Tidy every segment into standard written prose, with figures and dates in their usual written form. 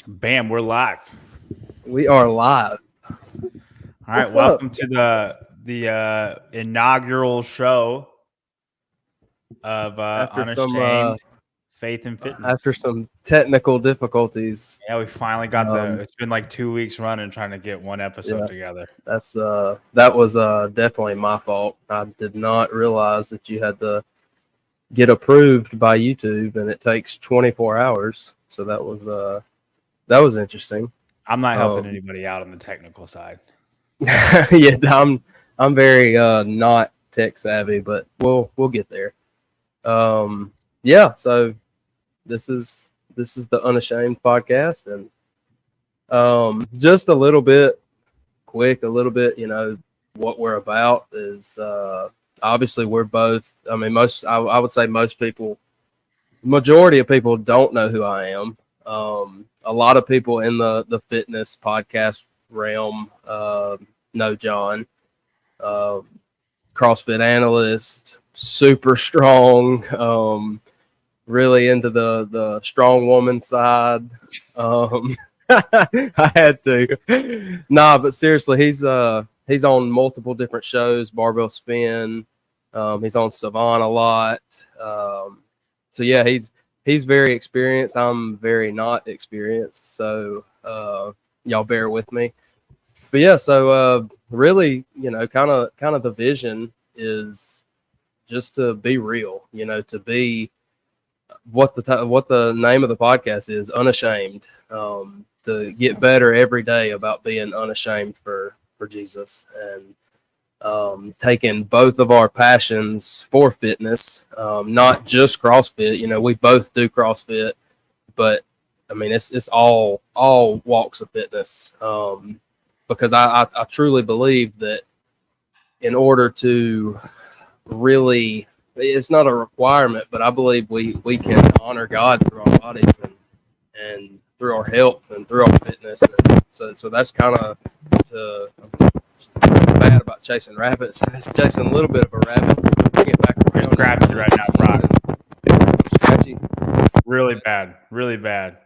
Bam, we're live. We are live. All right, What's welcome up, to guys? the inaugural show of After some Unashamed Faith and after Fitness. some technical difficulties, Yeah, we finally got um, it's been like 2 weeks running trying to get one episode yeah, together. that was definitely my fault. I did not realize that you had to get approved by YouTube, and it takes 24 hours. So that was interesting. I'm not helping Um, anybody out on the technical side. yeah, I'm very not tech savvy, but we'll get there. Yeah, so this is the Unashamed podcast, and just a little bit quick, a little bit, what we're about is obviously we're both. I mean, I would say most people, majority of people don't know who I am. A lot of people in the fitness podcast realm know John, uh, CrossFit analyst, super strong. Really into the strong woman side. I had to. Nah, but seriously, he's on multiple different shows, Barbell Spin. He's on Savan a lot. So yeah, he's very experienced. I'm very not experienced. So y'all bear with me. But yeah, so really, kind of the vision is just to be real. To be what the name of the podcast is, Unashamed. To get better every day about being unashamed for Jesus, and taking both of our passions for fitness, not just CrossFit. We both do CrossFit, but I mean it's all walks of fitness. Because I truly believe that in order to really, it's not a requirement, but I believe we can honor God through our bodies and through our health and through our fitness. And so that's kind of to bad about chasing rabbits. That's chasing a little bit of a rabbit. Bring it back around. Scratchy right now, Brock. Scratchy. Really bad. Really bad.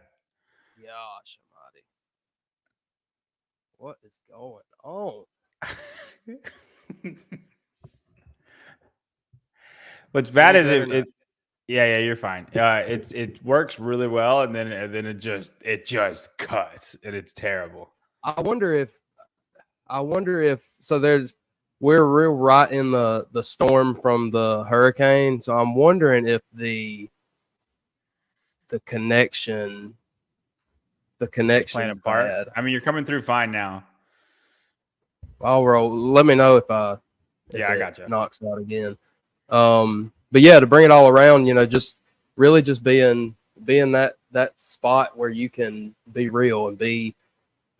Gosh, almighty. What is going on? What's bad is better now. yeah, you're fine. It works really well, and then it just cuts, and it's terrible. I wonder if so. We're real right in the storm from the hurricane, so I'm wondering if the connection It's playing connection's a part. bad. I mean, you're coming through fine now. I'll roll. Let me know if Yeah, I gotcha. knocks out again. But yeah, to bring it all around, just really just being that spot where you can be real and be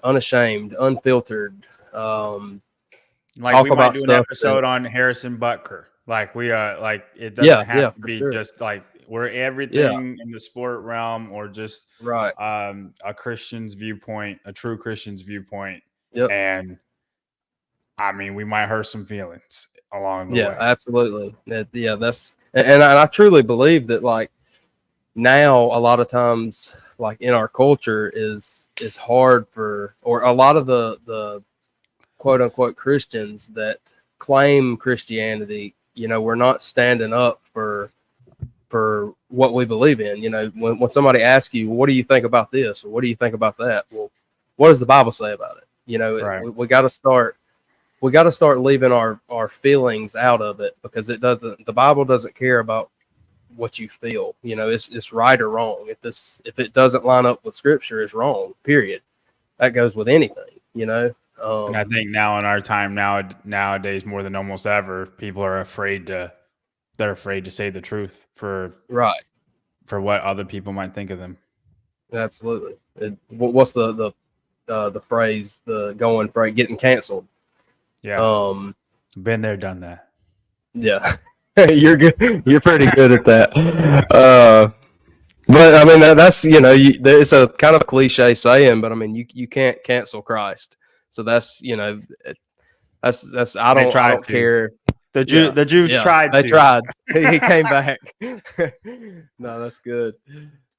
unashamed, unfiltered. Like Talk we might about do an stuff episode on Harrison Butker. Like we like it Yeah, doesn't have to for be sure. just like we're everything in the sport realm, or just Right. a Christian's viewpoint, a true Christian's viewpoint. Yep. And I mean, we might hurt some feelings along the Yeah, way. absolutely. That's and I truly believe that, like, now a lot of times, like in our culture, is hard for, or a lot of the quote unquote Christians that claim Christianity, we're not standing up for what we believe in. When somebody asks you, what do you think about this, or what do you think about that? Well, what does the Bible say about it? Right. We got to start leaving our feelings out of it, because the Bible doesn't care about what you feel. It's right or wrong. If it doesn't line up with Scripture, it's wrong, period. That goes with anything. And I think now in our time nowadays more than almost ever, people are afraid to say the truth for what other people might think of them. Absolutely. What's the phrase, the going phrase, getting canceled? Yeah. Been there, done that. Yeah. You're good. You're pretty good at that. But I mean, that's, it's a kind of a cliche saying, but I mean, you can't cancel Christ. So that's, that's I don't care. The Jews tried. They tried. He came back. No, that's good.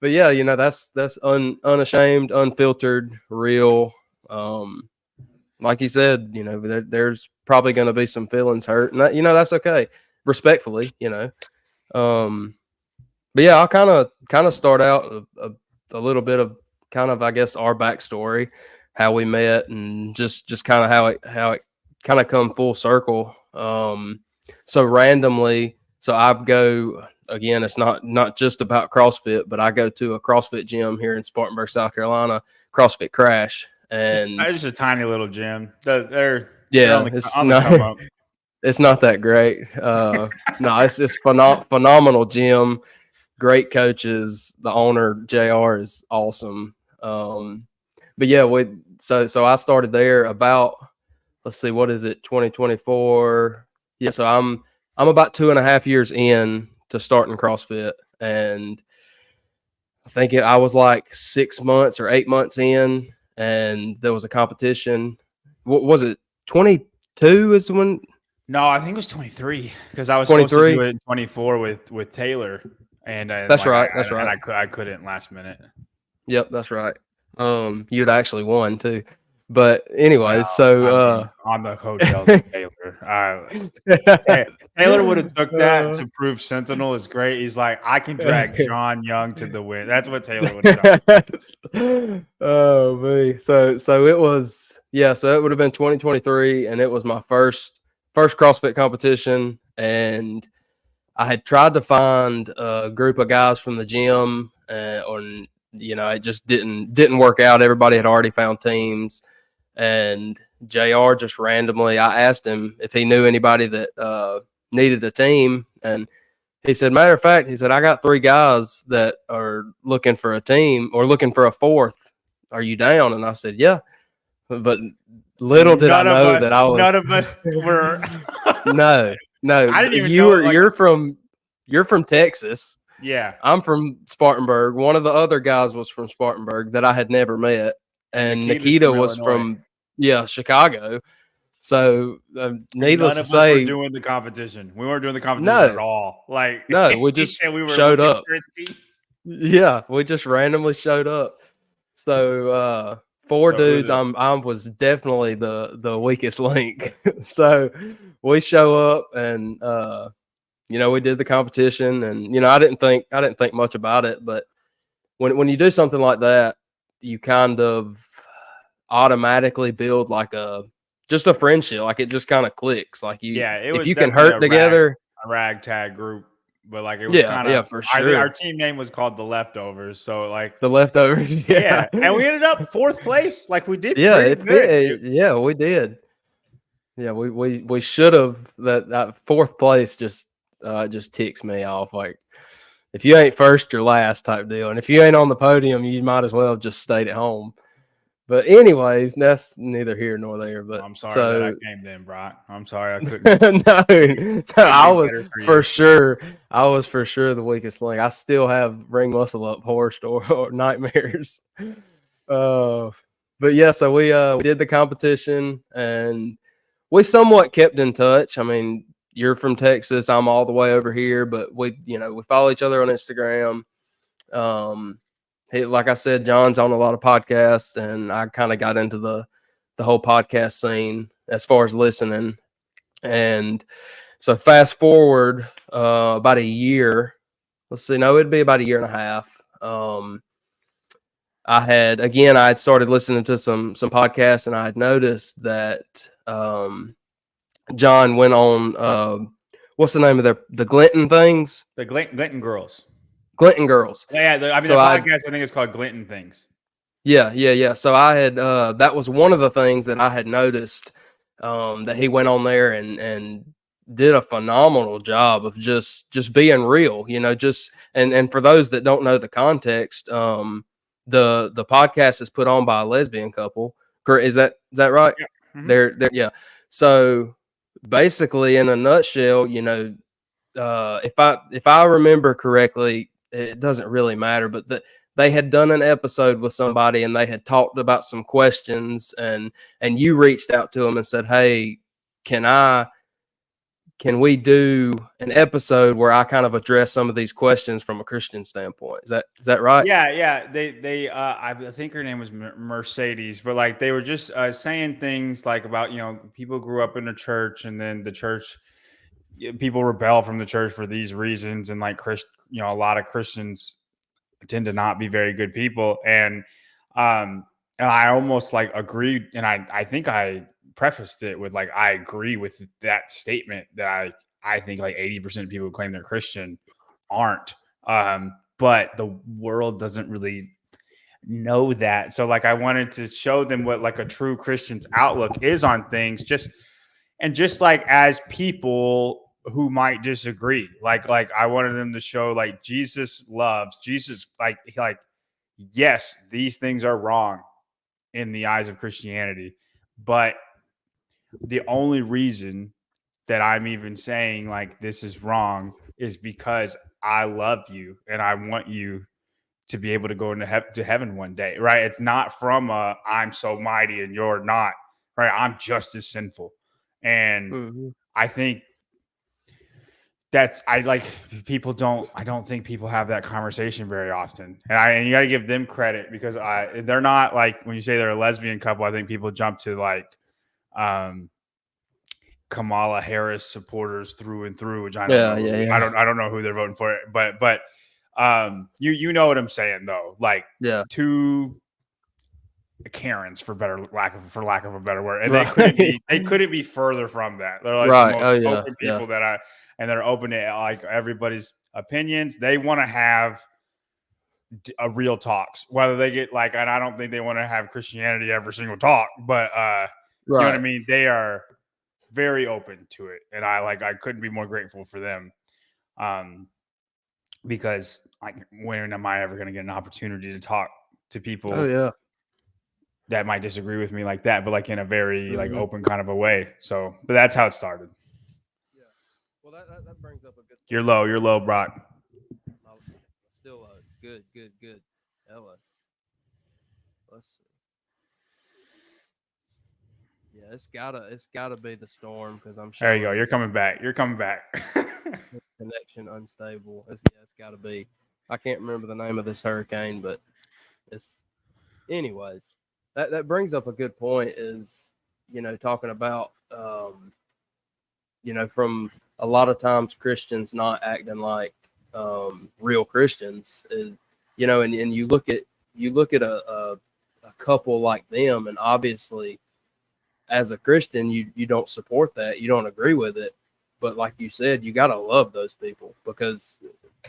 but yeah, that's unashamed, unfiltered, real. Like you said, there's probably going to be some feelings hurt, and that's okay, respectfully, But yeah, I'll kind of start out a little bit of kind of, I guess, our backstory, how we met, and just kind of how it kind of come full circle. So randomly, so I go again. It's not just about CrossFit, but I go to a CrossFit gym here in Spartanburg, South Carolina, CrossFit Crash, and it's just a tiny little gym. It's not that great. No, it's phenomenal gym. Great coaches. The owner JR is awesome. But yeah, so I started there about, let's see, what is it, 2024? Yeah, so I'm about 2.5 years in to starting CrossFit, and I think I was like 6 months or 8 months in, and there was a competition. What was it? 22 is the one. No, I think it was 23 because I was 23? Supposed to do it in 24 with Taylor. And that's right. And I couldn't last minute. Yep, that's right. You'd actually won too. But anyways, on the hotels of Taylor. Taylor would have took that to prove Sentinel is great. He's like, I can drag John Young to the win. That's what Taylor would have done. Oh me. So it was, so it would have been 2023, and it was my first CrossFit competition, and I had tried to find a group of guys from the gym, it just didn't work out. Everybody had already found teams, and JR just randomly, I asked him if he knew anybody that needed a team, and he said, matter of fact, he said, I got 3 guys that are looking for a team or looking for a 4th. Are you down? And I said, yeah. But little did I know that I was. None of us were. No. I didn't even know. You're from Texas. Yeah. I'm from Spartanburg. One of the other guys was from Spartanburg that I had never met. And Nikita was from Chicago. So needless to say, we were doing the competition. We weren't doing the competition at all. No, we just showed up. Yeah, we just randomly showed up. So 4 dudes, I was definitely the weakest link. So we show up, and we did the competition, and I didn't think much about it, but when you do something like that, you kind of automatically build like a friendship. Like it just kind of clicks. Like if you can hurt together, a ragtag group. But like it was kind of, for sure. Our team name was called the Leftovers. So like the Leftovers, yeah. And we ended up 4th place. Like we did, yeah, we did. Yeah, we should have. That 4th place just ticks me off. Like if you ain't first, you're last type deal, and if you ain't on the podium, you might as well have just stayed at home. But anyways, that's neither here nor there. But I'm sorry that I came then, Brock. I'm sorry I couldn't. No, I was for sure the weakest link. I still have ring muscle up horror story or nightmares. But yeah, so we did the competition, and we somewhat kept in touch. I mean, you're from Texas, I'm all the way over here, but we follow each other on Instagram. Like I said, John's on a lot of podcasts, and I kind of got into the whole podcast scene as far as listening. And so fast forward about a year, it'd be about a year and a half. I had started listening to some podcasts, and I had noticed that John went on what's the name of the Glinton things? The Glinton Girls. Glinton Girls. Yeah, the podcast I think it's called Glinton Things. Yeah. So I had that was one of the things that I had noticed, that he went on there and did a phenomenal job of just being real, and for those that don't know the context, the podcast is put on by a lesbian couple. Is that right? Yeah. Mm-hmm. They're So basically, in a nutshell, if I remember correctly, it doesn't really matter, but they had done an episode with somebody, and they had talked about some questions, and you reached out to them and said, hey, can I can we do an episode where I kind of address some of these questions from a Christian standpoint? Is that right? Yeah. I think her name was Mercedes, but like they were just saying things like about, people grew up in the church and then the church, people rebel from the church for these reasons. And like a lot of Christians tend to not be very good people. And I almost like agreed. And I think I prefaced it with like, I agree with that statement that I think like 80% of people who claim they're Christian aren't. But the world doesn't really know that. So like, I wanted to show them what like a true Christian's outlook is on things, just like as people who might disagree, like I wanted them to show like Jesus, like yes, these things are wrong in the eyes of Christianity, but the only reason that I'm even saying like this is wrong is because I love you and I want you to be able to go into heaven one day, right? It's not from I'm so mighty and you're not, right? I'm just as sinful. And I think I don't think people have that conversation very often. And you got to give them credit because they're not like, when you say they're a lesbian couple, I think people jump to like Kamala Harris supporters through and through, which I don't know. Yeah. I don't know who they're voting for, but you know what I'm saying though, like two Karens for lack of a better word, and they couldn't be further from that. They're like the most open people and they're open to like everybody's opinions. They want to have a real talks, whether they get like, and I don't think they want to have Christianity every single talk, but you know what I mean? They are very open to it. And I couldn't be more grateful for them. Because like, when am I ever going to get an opportunity to talk to people that might disagree with me like that, but like in a very like open kind of a way. So, but that's how it started. Yeah. Well, that brings up a good. You're low, Brock. Still low. Good. Ella. Let's see. Yeah, it's gotta be the storm because I'm sure. There you go. You're coming back. Connection unstable. It's gotta be. I can't remember the name of this hurricane, but it's. Anyways, that brings up a good point. Is talking about from a lot of times Christians not acting like real Christians. And you look at a couple like them, and obviously, as a Christian, you don't support that, you don't agree with it, but like you said, you gotta love those people because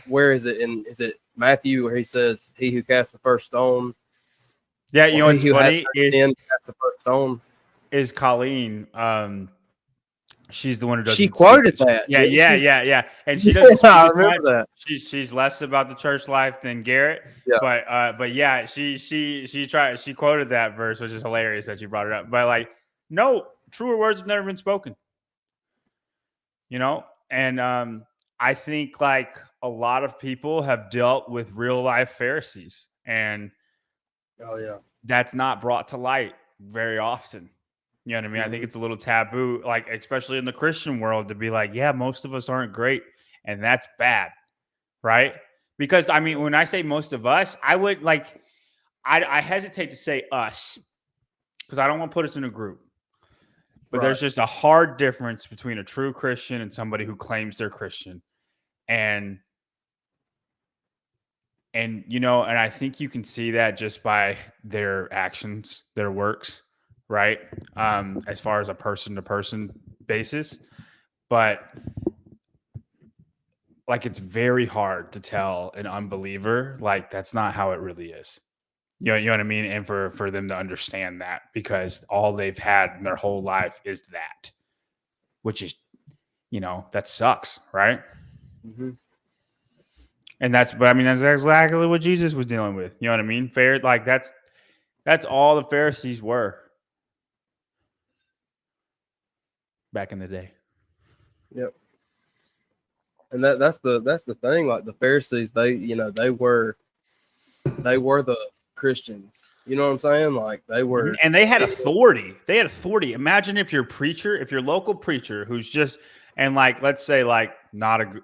where is it? Is it Matthew where he says, "He who casts the first stone"? Yeah, what's funny is Colleen. She's the one who does. She quoted that. Yeah. And she doesn't. I remember that. She's less about the church life than Garrett. Yeah. But yeah, she quoted that verse, which is hilarious that you brought it up. But like, no, truer words have never been spoken. And I think like a lot of people have dealt with real life Pharisees, and that's not brought to light very often. You know what I mean? I think it's a little taboo, like especially in the Christian world, to be like, yeah, most of us aren't great, and that's bad, right? Because I mean, when I say most of us, I would like, I hesitate to say us because I don't want to put us in a group. But there's just a hard difference between a true Christian and somebody who claims they're Christian, and I think you can see that just by their actions, their works. Right. As far as a person to person basis, but like, it's very hard to tell an unbeliever, like, that's not how it really is. You know what I mean? And for them to understand that, because all they've had in their whole life is that, which is, that sucks. Right. Mm-hmm. And that's exactly what Jesus was dealing with. You know what I mean? Fair. Like that's all the Pharisees were. Back in the day. Yep. And that's the thing. Like the Pharisees, they were the Christians. You know what I'm saying? Like they were, and they had authority. Imagine if your local preacher who's just and like let's say like not a good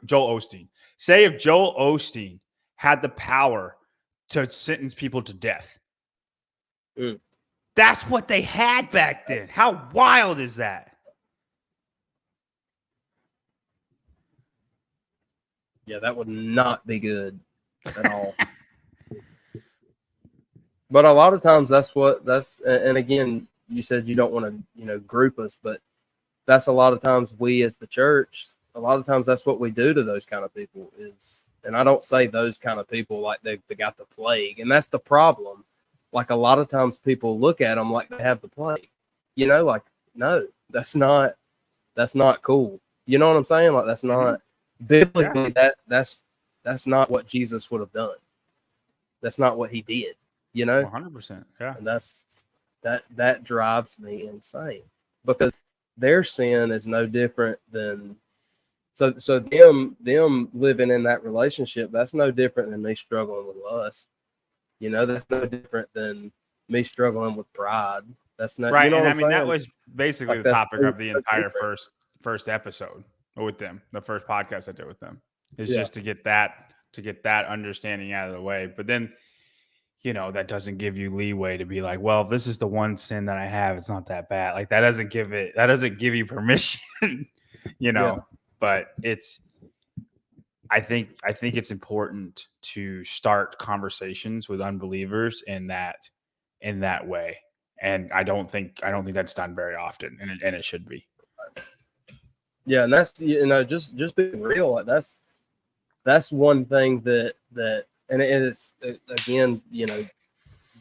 Joel Osteen. Say if Joel Osteen had the power to sentence people to death. That's what they had back then. How wild is that? Yeah, that would not be good at all. But a lot of times and again, you said you don't want to, group us, but that's a lot of times we as the church, a lot of times that's what we do to those kind of people and I don't say those kind of people like they got the plague. And that's the problem. Like a lot of times people look at them like they have the plague, like, no, that's not cool. You know what I'm saying? Like that's not biblically, that's not what Jesus would have done. That's not what he did, 100%. Yeah. And that drives me insane because their sin is no different than so them living in that relationship. That's no different than me struggling with lust. That's no different than me struggling with pride. That's not right. And I mean, that was basically like the topic of the entire first episode with them, the first podcast I did with them, is just to get that understanding out of the way. But then, that doesn't give you leeway to be like, well, if this is the one sin that I have, it's not that bad. Like that doesn't give you permission, but I think it's important to start conversations with unbelievers in that way. And I don't think that's done very often, and it should be. Yeah, and that's just being real. Like that's one thing that and it is again,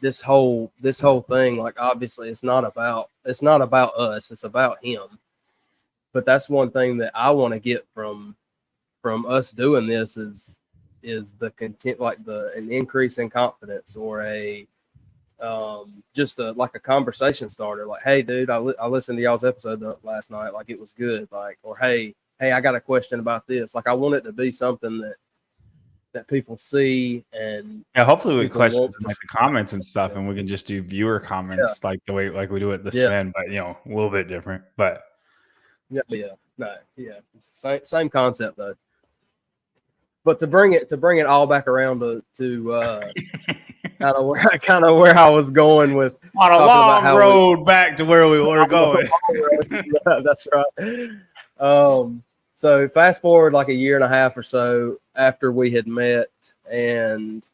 this whole thing. Like obviously, it's not about us. It's about him. But that's one thing that I want to get from us doing this is the content, like an increase in confidence or a just like a conversation starter. Like, hey, dude, I listened to y'all's episode last night. Like, it was good. Like, or hey, I got a question about this. Like, I want it to be something that people see and hopefully we questions in like the comments and stuff, and we can just do viewer comments like the way like we do at the spin, but a little bit different. But same concept though. But to bring it all back around to kind of where I was going with on a long road back to where we were going. Yeah, that's right. So fast forward like a year and a half or so after we had met, and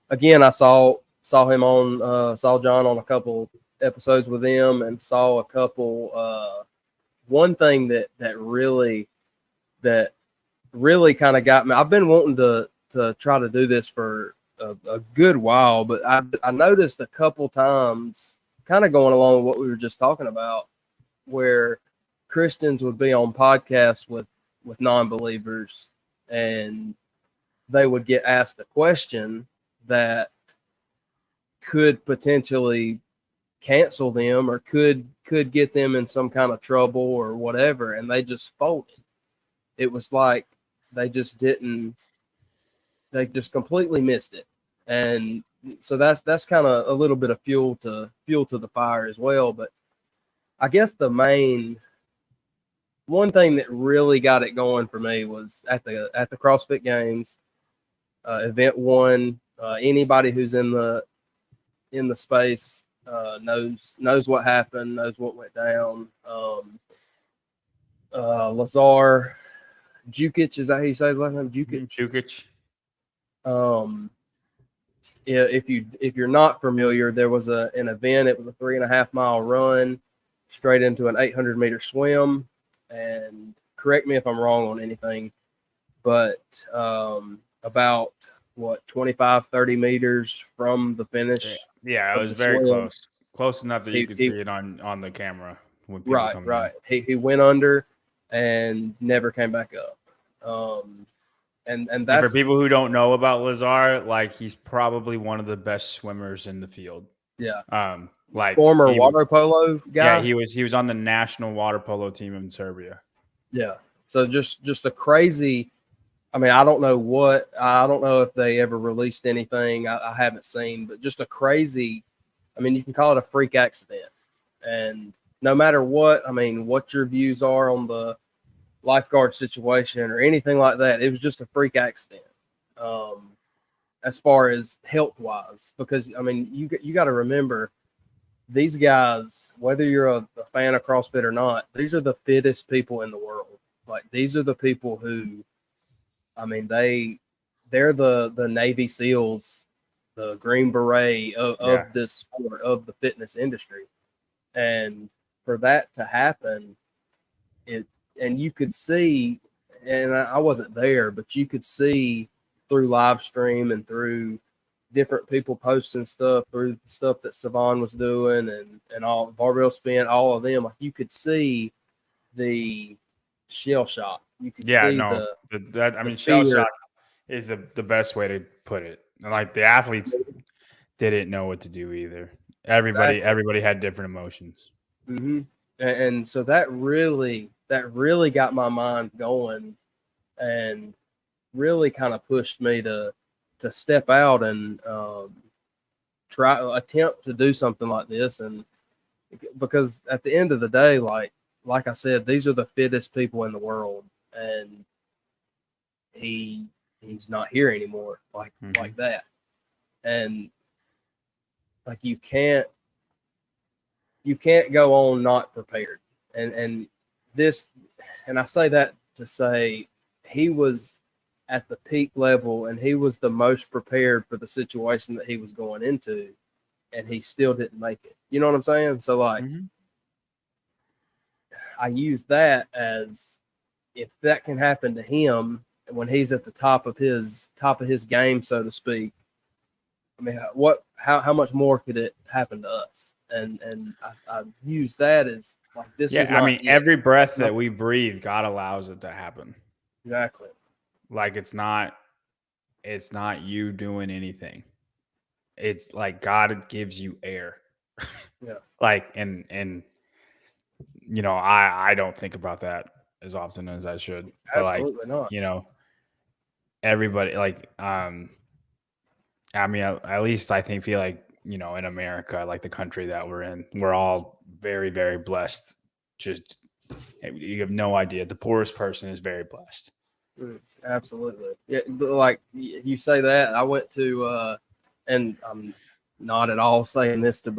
again I saw him on saw John on a couple episodes with him, and saw a couple. One thing that really kind of got me. I've been wanting to try to do this for a good while, but I noticed a couple times, kind of going along with what we were just talking about, where Christians would be on podcasts with non-believers, and they would get asked a question that could potentially cancel them or could get them in some kind of trouble or whatever, and they just folded. It was like they just completely missed it. And so that's kind of a little bit of fuel to the fire as well. But I guess the main one thing that really got it going for me was at the CrossFit Games, event one. Anybody who's in the space knows what happened, knows what went down. Lazar Jukic, is that how you say his last name? Jukic. If you're not familiar, there was an event. It was a 3.5 mile run straight into an 800 meter swim. And correct me if I'm wrong on anything, but about 25-30 meters from the finish. Yeah, it was very close enough that you could see it on the camera. Right. He went under and never came back up. And that's, for people who don't know about Lazar, like he's probably one of the best swimmers in the field. Yeah. Like former water polo guy. Yeah, he was on the national water polo team in Serbia. Yeah. So just a crazy. I mean, I don't know if they ever released anything. I haven't seen, but just a crazy. I mean, you can call it a freak accident, and no matter what, I mean, what your views are on the lifeguard situation or anything like that. It was just a freak accident. As far as health wise, because I mean, you got to remember these guys, whether you're a fan of CrossFit or not, these are the fittest people in the world. Like these are the people who, I mean, they're the Navy SEALs, the Green Beret of this sport, of the fitness industry. And for that to happen, and you could see, and I wasn't there, but you could see through live stream and through different people posting stuff, through stuff that Savon was doing and all Barbell Spin, all of them, like you could see the shell shock. You could see shell shock is the best way to put it. And like the athletes didn't know what to do either. Everybody had different emotions. Mm-hmm. And so that really got my mind going and really kind of pushed me to step out and attempt to do something like this. And because at the end of the day, like I said, these are the fittest people in the world, and he's not here anymore like that. And like you can't go on not prepared. And I say that to say he was at the peak level and he was the most prepared for the situation that he was going into, and he still didn't make it. You know what I'm saying? So like I use that as, if that can happen to him when he's at the top of his game, so to speak, I mean, how much more could it happen to us? And I use that as like this. Yeah, I mean, every breath that we breathe, God allows it to happen. Exactly. Like it's not you doing anything. It's like God gives you air. Yeah. Like and you know, I don't think about that as often as I should. But absolutely not. You know, everybody like I mean, at least I feel like, you know, in America, like the country that we're in, we're all very, very blessed. Just you have no idea. The poorest person is very blessed. Absolutely. Yeah, like you say that, I went to and I'm not at all saying this to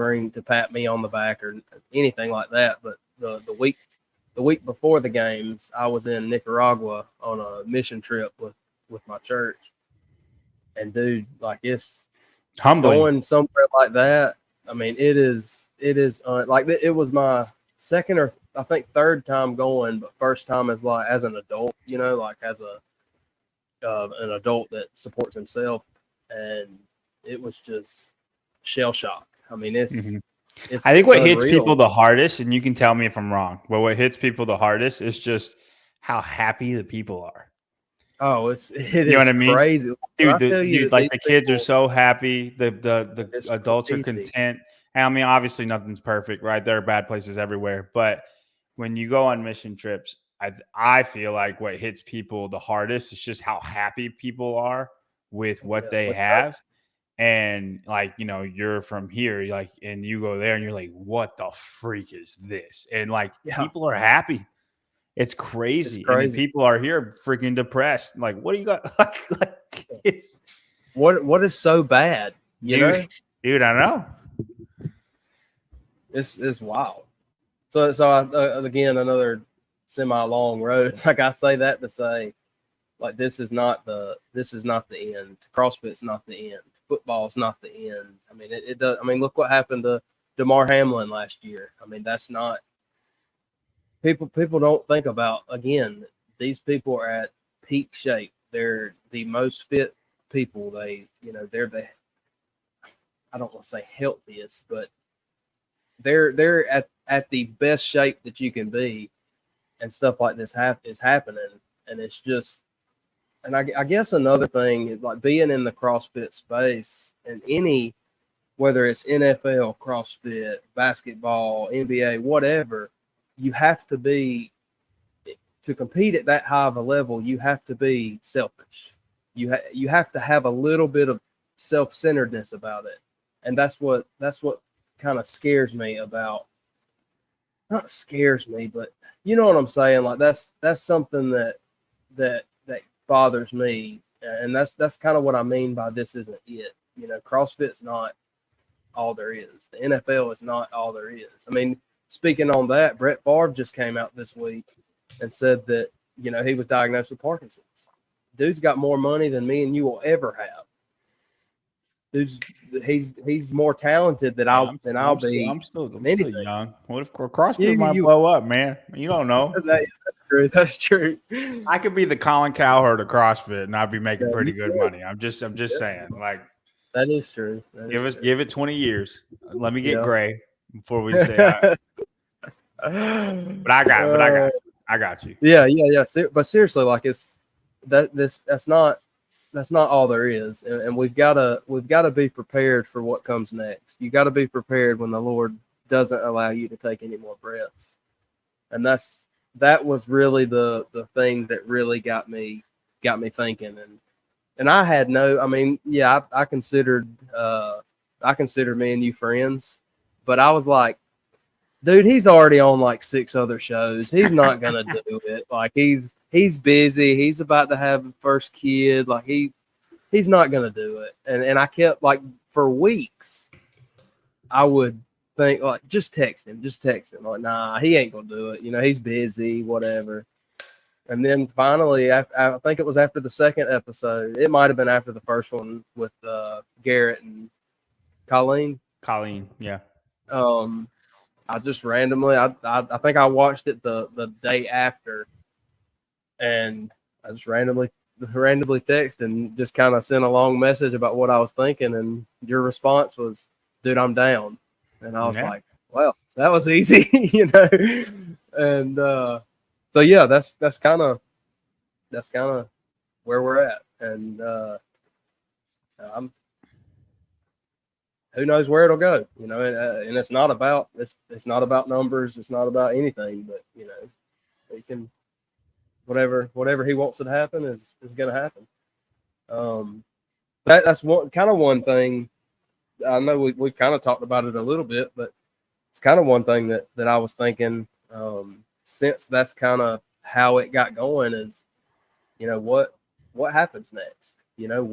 pat me on the back or anything like that, but the week before the games, I was in Nicaragua on a mission trip with my church. And dude, like it's humbling going somewhere like that. I mean, it is like it was my second or I think third time going, but first time as an adult, you know, like as an adult that supports himself, and it was just shell shock. I mean, it's I think what hits unreal. people the hardest, and you can tell me if I'm wrong, but what hits people the hardest is just how happy the people are. Oh, you know what I mean? Crazy. Dude, like the kids are so happy. The adults are content. And I mean, obviously nothing's perfect, right? There are bad places everywhere. But when you go on mission trips, I feel like what hits people the hardest is just how happy people are with what they have. And like, you know, you're from here, like, and you go there and you're like, what the freak is this? And like, people are happy. It's crazy. And then people are here freaking depressed. Like, what do you got? like it's what is so bad? Dude, I know. It's wild. So again, another semi-long road. Like I say that to say, like this is not the end. CrossFit's not the end. Football's not the end. I mean, it does. I mean, look what happened to Damar Hamlin last year. I mean, that's not. People don't think about, again, these people are at peak shape. They're the most fit people. They're I don't want to say healthiest, but they're at the best shape that you can be, and stuff like this is happening. And it's just, and I guess another thing is like being in the CrossFit space, and whether it's NFL, CrossFit, basketball, NBA, whatever, you have to be, to compete at that high of a level, you have to be selfish. You have to have a little bit of self-centeredness about it. And that's what kind of scares me about not scares me, but you know what I'm saying. Like that's something that bothers me, and that's kind of what I mean by this isn't it. You know, CrossFit's not all there is. The NFL is not all there is. I mean, speaking on that, Brett Favre just came out this week and said that, you know, he was diagnosed with Parkinson's. Dude's got more money than me and you will ever have. He's more talented than I'll be. I'm still young. What if CrossFit You- might you- blow up, man? You don't know. That's true. I could be the Colin Cowherd of CrossFit and I'd be making Yeah, pretty you good could. money. I'm just saying, like, That is true. give it 20 years. Let me get Yeah. gray before we say that. But I got you. Yeah. But seriously, like that's not all there is, and we've got to be prepared for what comes next. You got to be prepared when the Lord doesn't allow you to take any more breaths, and that was really the thing that really got me thinking, and I had no. I mean, yeah, I considered me and you friends, but I was like, dude, he's already on like 6 other shows. He's not gonna do it. Like he's busy. He's about to have the first kid. Like he's not gonna do it. And I kept like for weeks, I would think like just text him. Like, nah, he ain't gonna do it. You know, he's busy, whatever. And then finally, I think it was after the second episode. It might have been after the first one with Garrett and Colleen. Yeah. I just randomly, I think I watched it the day after, and I just randomly text and just kind of sent a long message about what I was thinking, and your response was, "Dude, I'm down," and I was like, "Well, that was easy," you know, and so yeah, that's kind of where we're at, and I'm. Who knows where it'll go, you know, and it's not about numbers, it's not about anything, but you know, he can whatever he wants it to happen is going to happen. That's one thing. I know we kind of talked about it a little bit, but it's kind of one thing that I was thinking, since that's kind of how it got going is, you know, what happens next, you know,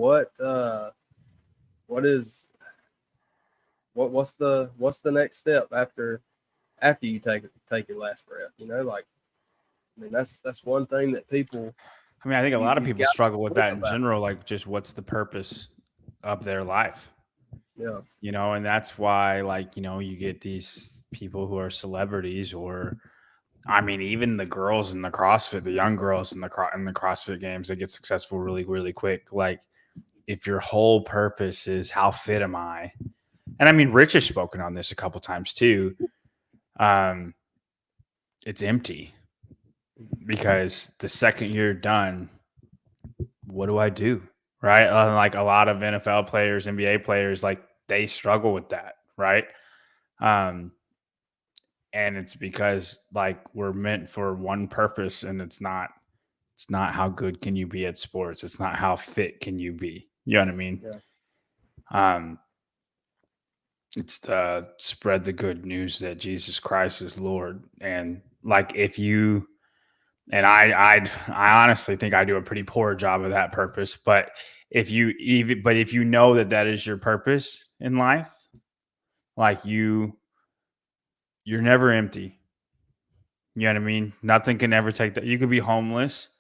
what's the next step after you take your last breath, you know, like, I mean, that's one thing that people, I mean, I think a lot of people struggle with that in about. general, like just what's the purpose of their life? Yeah. You know, and that's why, like, you know, you get these people who are celebrities, or I mean, even the girls in the CrossFit, the young girls in the CrossFit games that get successful really, really quick. Like, if your whole purpose is how fit am I? And I mean, Rich has spoken on this a couple times too. It's empty, because the second you're done, what do I do? Right? Like a lot of NFL players, NBA players, like they struggle with that, right? And it's because like we're meant for one purpose, and it's not how good can you be at sports. It's not how fit can you be. You know what I mean? Yeah. It's the spread the good news that Jesus Christ is Lord. And like, if you, and I honestly think I do a pretty poor job of that purpose, but if you know that is your purpose in life, like you're never empty. You know what I mean? Nothing can ever take that. You could be homeless,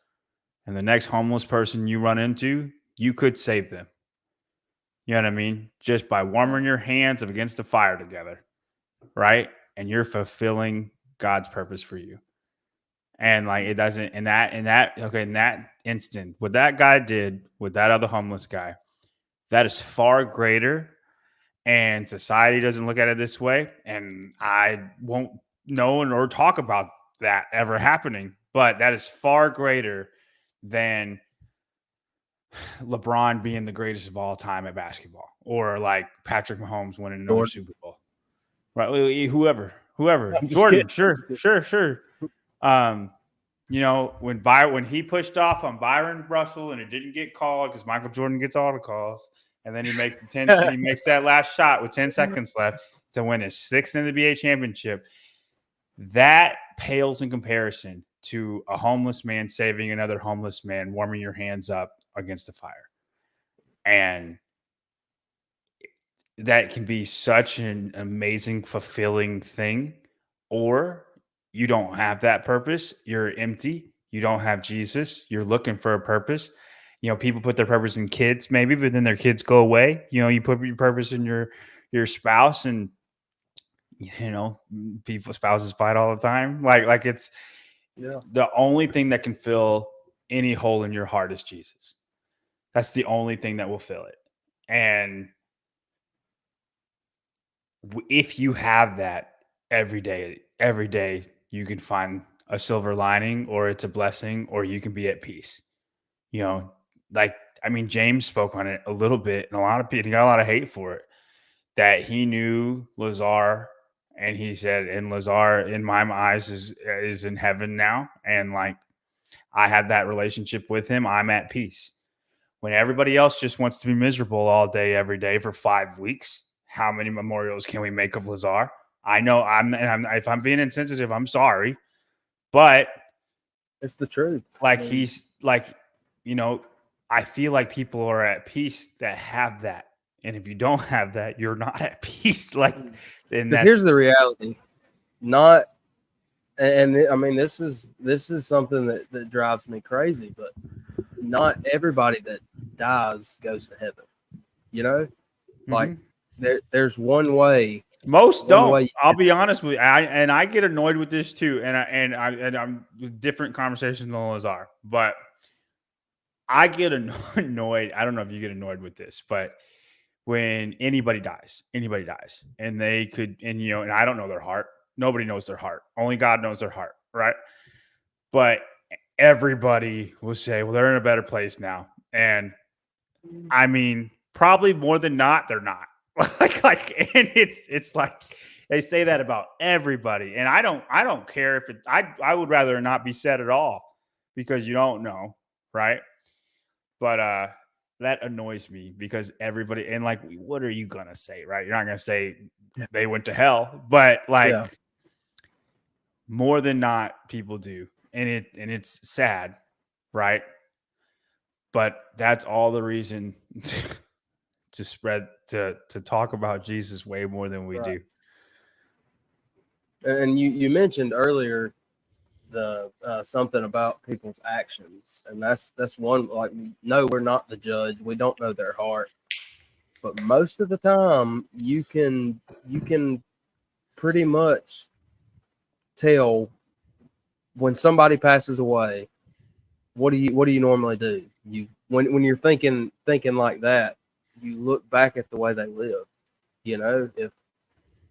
and the next homeless person you run into, you could save them. You know what I mean? Just by warming your hands up against the fire together, right? And you're fulfilling God's purpose for you. And like, it doesn't, in that instant, what that guy did with that other homeless guy, that is far greater. And society doesn't look at it this way. And I won't know or talk about that ever happening, but that is far greater than LeBron being the greatest of all time at basketball, or like Patrick Mahomes winning another Super Bowl, right? Whoever, Jordan, sure. You know, when he pushed off on Byron Russell and it didn't get called because Michael Jordan gets all the calls, and then he makes that last shot with 10 seconds left to win his 6th NBA championship. that pales in comparison to a homeless man saving another homeless man, warming your hands up against the fire. And that can be such an amazing, fulfilling thing. Or you don't have that purpose, you're empty, you don't have Jesus, you're looking for a purpose. People put their purpose in kids, maybe, but then their kids go away. You put your purpose in your spouse, and spouses fight all the time. Like it's the only thing that can fill any hole in your heart is Jesus. That's the only thing that will fill it. And if you have that every day you can find a silver lining, or it's a blessing, or you can be at peace. James spoke on it a little bit, and a lot of people, he got a lot of hate for it, that he knew Lazar, and he said, and Lazar in my eyes is in heaven now, and like, I have that relationship with him, I'm at peace. When everybody else just wants to be miserable all day every day for 5 weeks, how many memorials can we make of Lazar? I know if I'm being insensitive, I'm sorry, but it's the truth. Like, he's like, I feel like people are at peace that have that. And if you don't have that, you're not at peace. Like, and here's the reality. Not, and I mean, this is something that drives me crazy, but not everybody that dies goes to heaven. Like, there's one way. Most don't. I'll be honest with you. I get annoyed with this too. And I'm different conversations than Lazar, but I get annoyed. I don't know if you get annoyed with this, but when anybody dies, and they could, and I don't know their heart. Nobody knows their heart. Only God knows their heart, right? But everybody will say, well, they're in a better place now. And I mean, probably more than not, they're not. And it's like they say that about everybody. And I don't care if I would rather not be said at all, because you don't know, right? But that annoys me, because everybody, and like, what are you gonna say, right? You're not gonna say they went to hell, but like, more than not, people do, and it's sad, right? But that's all the reason to spread, to talk about Jesus way more than we do. And you mentioned earlier the something about people's actions, and that's one. Like, no, we're not the judge. We don't know their heart, but most of the time you can pretty much tell when somebody passes away. What do you normally do? When you're thinking like that, you look back at the way they live.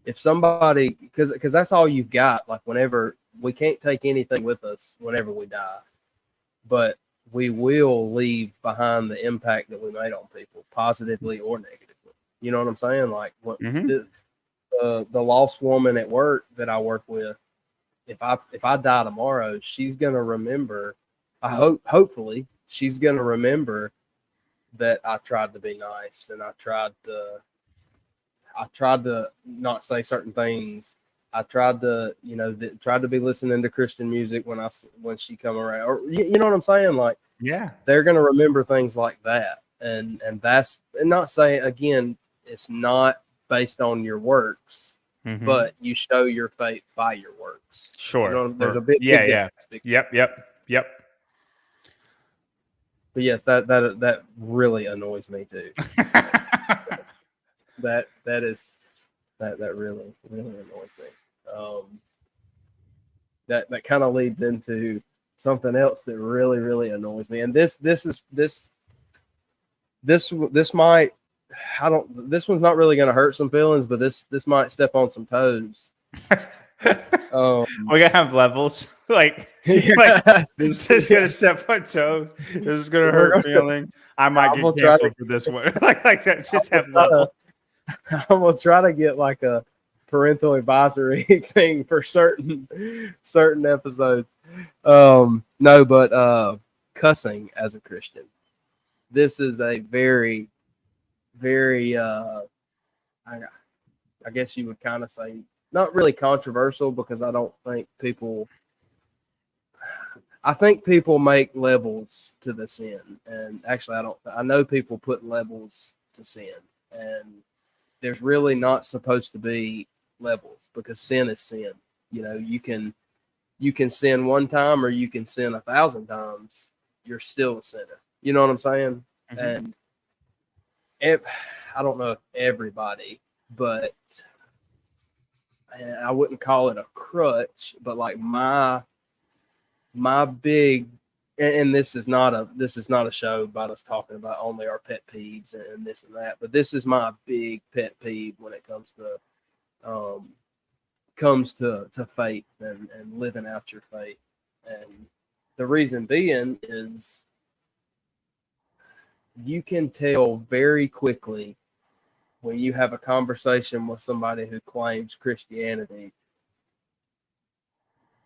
If somebody, because that's all you've got. Like, whenever, we can't take anything with us whenever we die, but we will leave behind the impact that we made on people, positively or negatively. You know what I'm saying? Like, the lost woman at work that I work with, if I die tomorrow, she's gonna remember. Hopefully, she's gonna remember that I tried to be nice, and I tried to not say certain things. I tried to, tried to be listening to Christian music when she come around, or you know what I'm saying? Like, they're going to remember things like that. And that's, and not saying, again, it's not based on your works, but you show your faith by your works. Sure. There's a bit. Yep. But yes, that really annoys me too. that really annoys me. That kind of leads into something else that really annoys me, and this might, this one's not really going to hurt some feelings, but this might step on some toes. We're gonna have levels. Like this is gonna step on toes. This is gonna hurt feelings. I might get canceled for this one. like that. Just have levels. I'm gonna try to get like a parental advisory thing for certain episodes. No, but cussing as a Christian. This is a very, very I guess you would kind of say not really controversial because I don't think people. I think people make levels to the sin, and actually, I don't. I know people put levels to sin, and there's really not supposed to be levels because sin is sin. You know, you can sin one time or you can sin 1,000 times. You're still a sinner. You know what I'm saying? Mhm. And I don't know if everybody, but I wouldn't call it a crutch, but like my big, and this is not a show about us talking about only our pet peeves and this and that, but this is my big pet peeve when it comes to faith and living out your faith. And the reason being is you can tell very quickly when you have a conversation with somebody who claims Christianity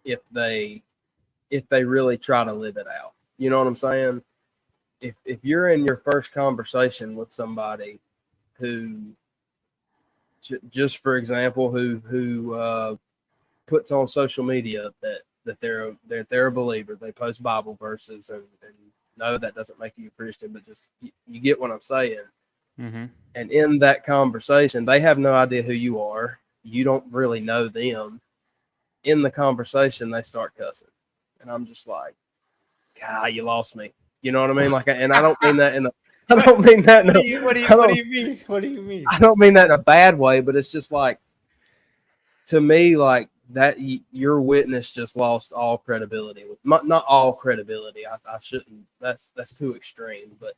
if they really try to live it out. You know what I'm saying? If you're in your first conversation with somebody who just for example who puts on social media that they're a believer, they post Bible verses, and no, that doesn't make you a Christian, but just you get what I'm saying. Mm-hmm. And in that conversation, they have no idea who you are. You don't really know them. In the conversation, they start cussing, and I'm just like, God, you lost me. You know what I mean? Like, and I don't mean that in a, I don't mean that in a, What do you mean? What do you mean? I don't mean that in a bad way, but it's just like, to me, like that your witness just lost all credibility. Not all credibility. I shouldn't. That's too extreme. But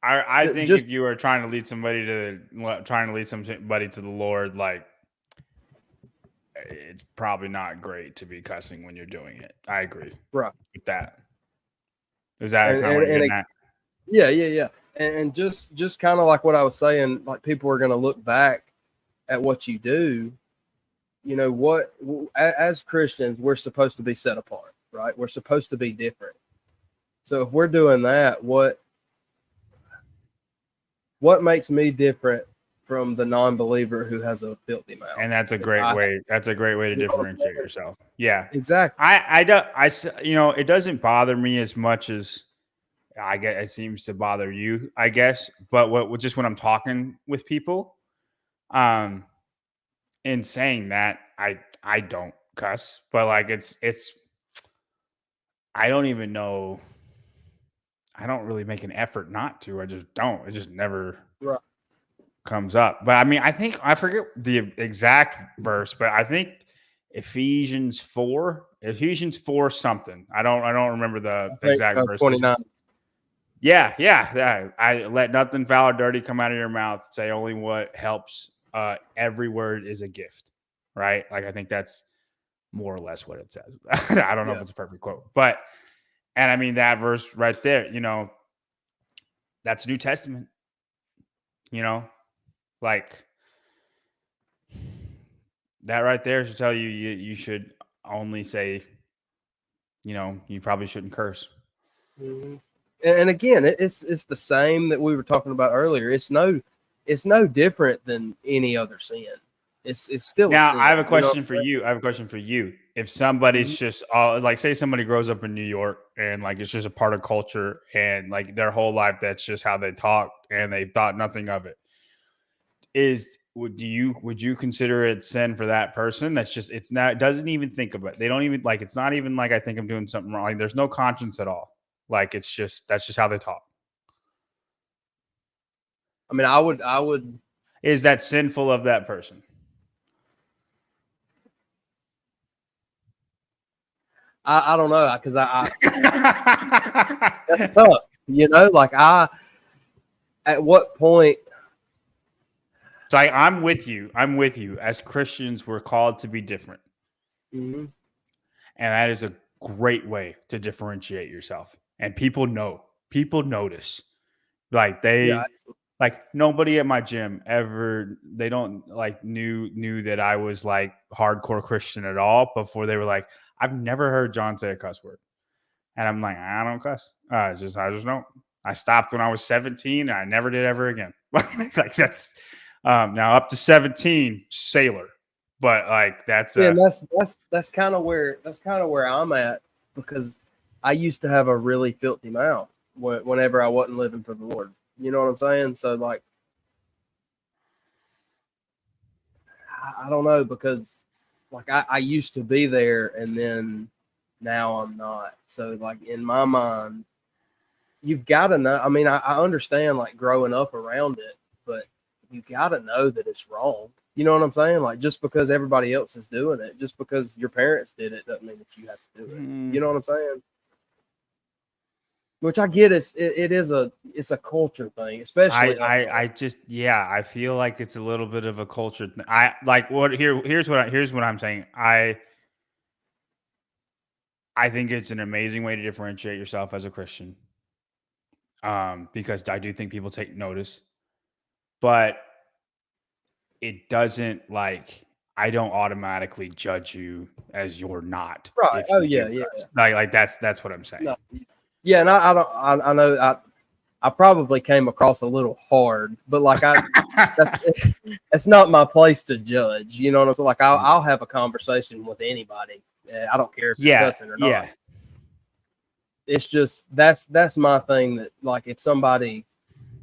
I think just if you are trying to lead somebody to the Lord, like it's probably not great to be cussing when you're doing it. I agree right. with that. Is that And, kind of what you're and getting at? yeah. And just kind of like what I was saying, like people are going to look back at what you do. You know what? As Christians, we're supposed to be set apart, right? We're supposed to be different. So if we're doing that, what makes me different from the non-believer who has a filthy mouth? And that's a great way. That's a great way to differentiate yourself. Yeah, exactly. I don't. It doesn't bother me as much as I guess it seems to bother you. I guess, but just when I'm talking with people, in saying that, I don't cuss, but like it's I don't even know. I don't really make an effort not to. I just don't. It just never Right. comes up. But I mean, I think I forget the exact verse, but I think Ephesians 4 something. I don't remember the exact verse. 29. Yeah. I let nothing foul or dirty come out of your mouth. Say only what helps. Every word is a gift, right? Like I think that's more or less what it says. I don't know if it's a perfect quote, but and I mean that verse right there, that's New Testament, like that right there should tell you you should only say, you probably shouldn't curse. Mm-hmm. And again, it's the same that we were talking about earlier. It's no different than any other sin. It's still now. a sin. I have a question for you. If somebody's just like, say somebody grows up in New York and like it's just a part of culture and like their whole life that's just how they talk and they thought nothing of it. Would you consider it sin for that person? That's just doesn't even think of it. They don't even like it's not even like I think I'm doing something wrong. Like there's no conscience at all. Like that's just how they talk. I mean, I would. Is that sinful of that person? I don't know because that's tough. Like at what point? So I'm with you. As Christians, we're called to be different. Mm-hmm. And that is a great way to differentiate yourself. And people notice. Like like nobody at my gym ever, they don't like knew that I was like hardcore Christian at all before they were like, I've never heard John say a cuss word. And I'm like, I don't cuss. I just don't. I stopped when I was 17 and I never did ever again. Like that's now up to 17, sailor. But like that's Yeah, and that's kind of where I'm at, because I used to have a really filthy mouth whenever I wasn't living for the Lord. You know what I'm saying? So like, I don't know, because like I used to be there, and then now I'm not. So like in my mind, you've got to know. I mean, I understand like growing up around it, but you got to know that it's wrong. You know what I'm saying? Like, just because everybody else is doing it, just because your parents did it, doesn't mean that you have to do it. You know what I'm saying? Which I get it's a culture thing, especially I just I feel like it's a little bit of a culture I like what here's what I'm saying. I think it's an amazing way to differentiate yourself as a Christian. Because I do think people take notice, but it doesn't like I don't automatically judge you as you're not right. if Oh you yeah, do yeah. cuss. Like that's what I'm saying. No. Yeah, and I don't. I know I probably came across a little hard, but like that's not my place to judge. You know what I'm saying? Like I'll have a conversation with anybody. I don't care if it's cussing or not. It's just that's my thing. That like if somebody,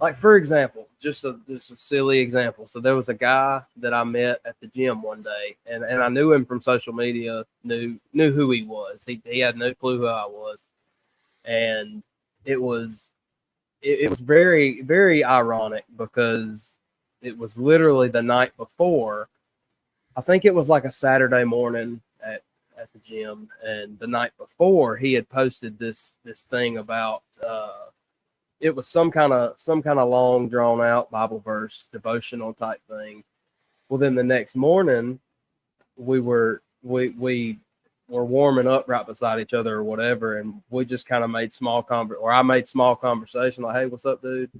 like for example, just a silly example. So there was a guy that I met at the gym one day, and I knew him from social media. Knew who he was. He had no clue who I was, and it was very, very ironic, because it was literally the night before. I think it was like a Saturday morning at the gym, and the night before he had posted this thing about it was some kind of long drawn out Bible verse devotional type thing. Well, then the next morning we were warming up right beside each other or whatever, and we just kind of made I made small conversation like, "Hey, what's up, dude?"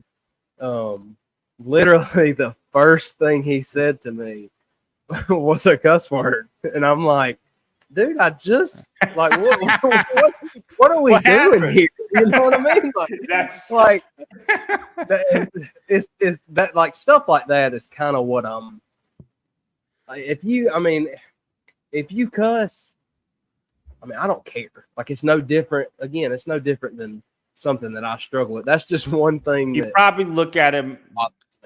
Literally the first thing he said to me was a cuss word, and I'm like, "Dude, I just like what are we doing here?" You know what I mean? Like, That's like it's that, like, stuff like that is kind of what I'm. Like, if you cuss, I mean, I don't care. Like, it's no different. Again, it's no different than something that I struggle with. That's just one thing. You probably look at him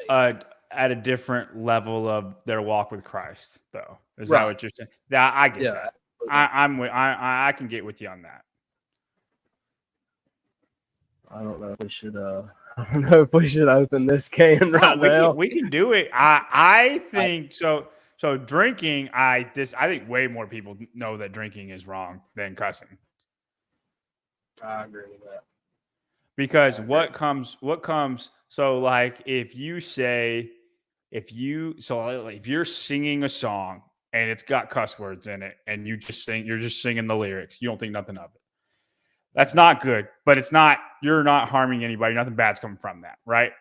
at a different level of their walk with Christ, though. Is that what you're saying? Yeah, I get that. I can get with you on that. I don't know if we should. I don't know if we should open this can now. We can do it. I think so. So drinking, I think way more people know that drinking is wrong than cussing. I agree with that. Because what comes so like if you're singing a song and it's got cuss words in it and you're just singing the lyrics, you don't think nothing of it. That's not good, but you're not harming anybody. Nothing bad's coming from that, right?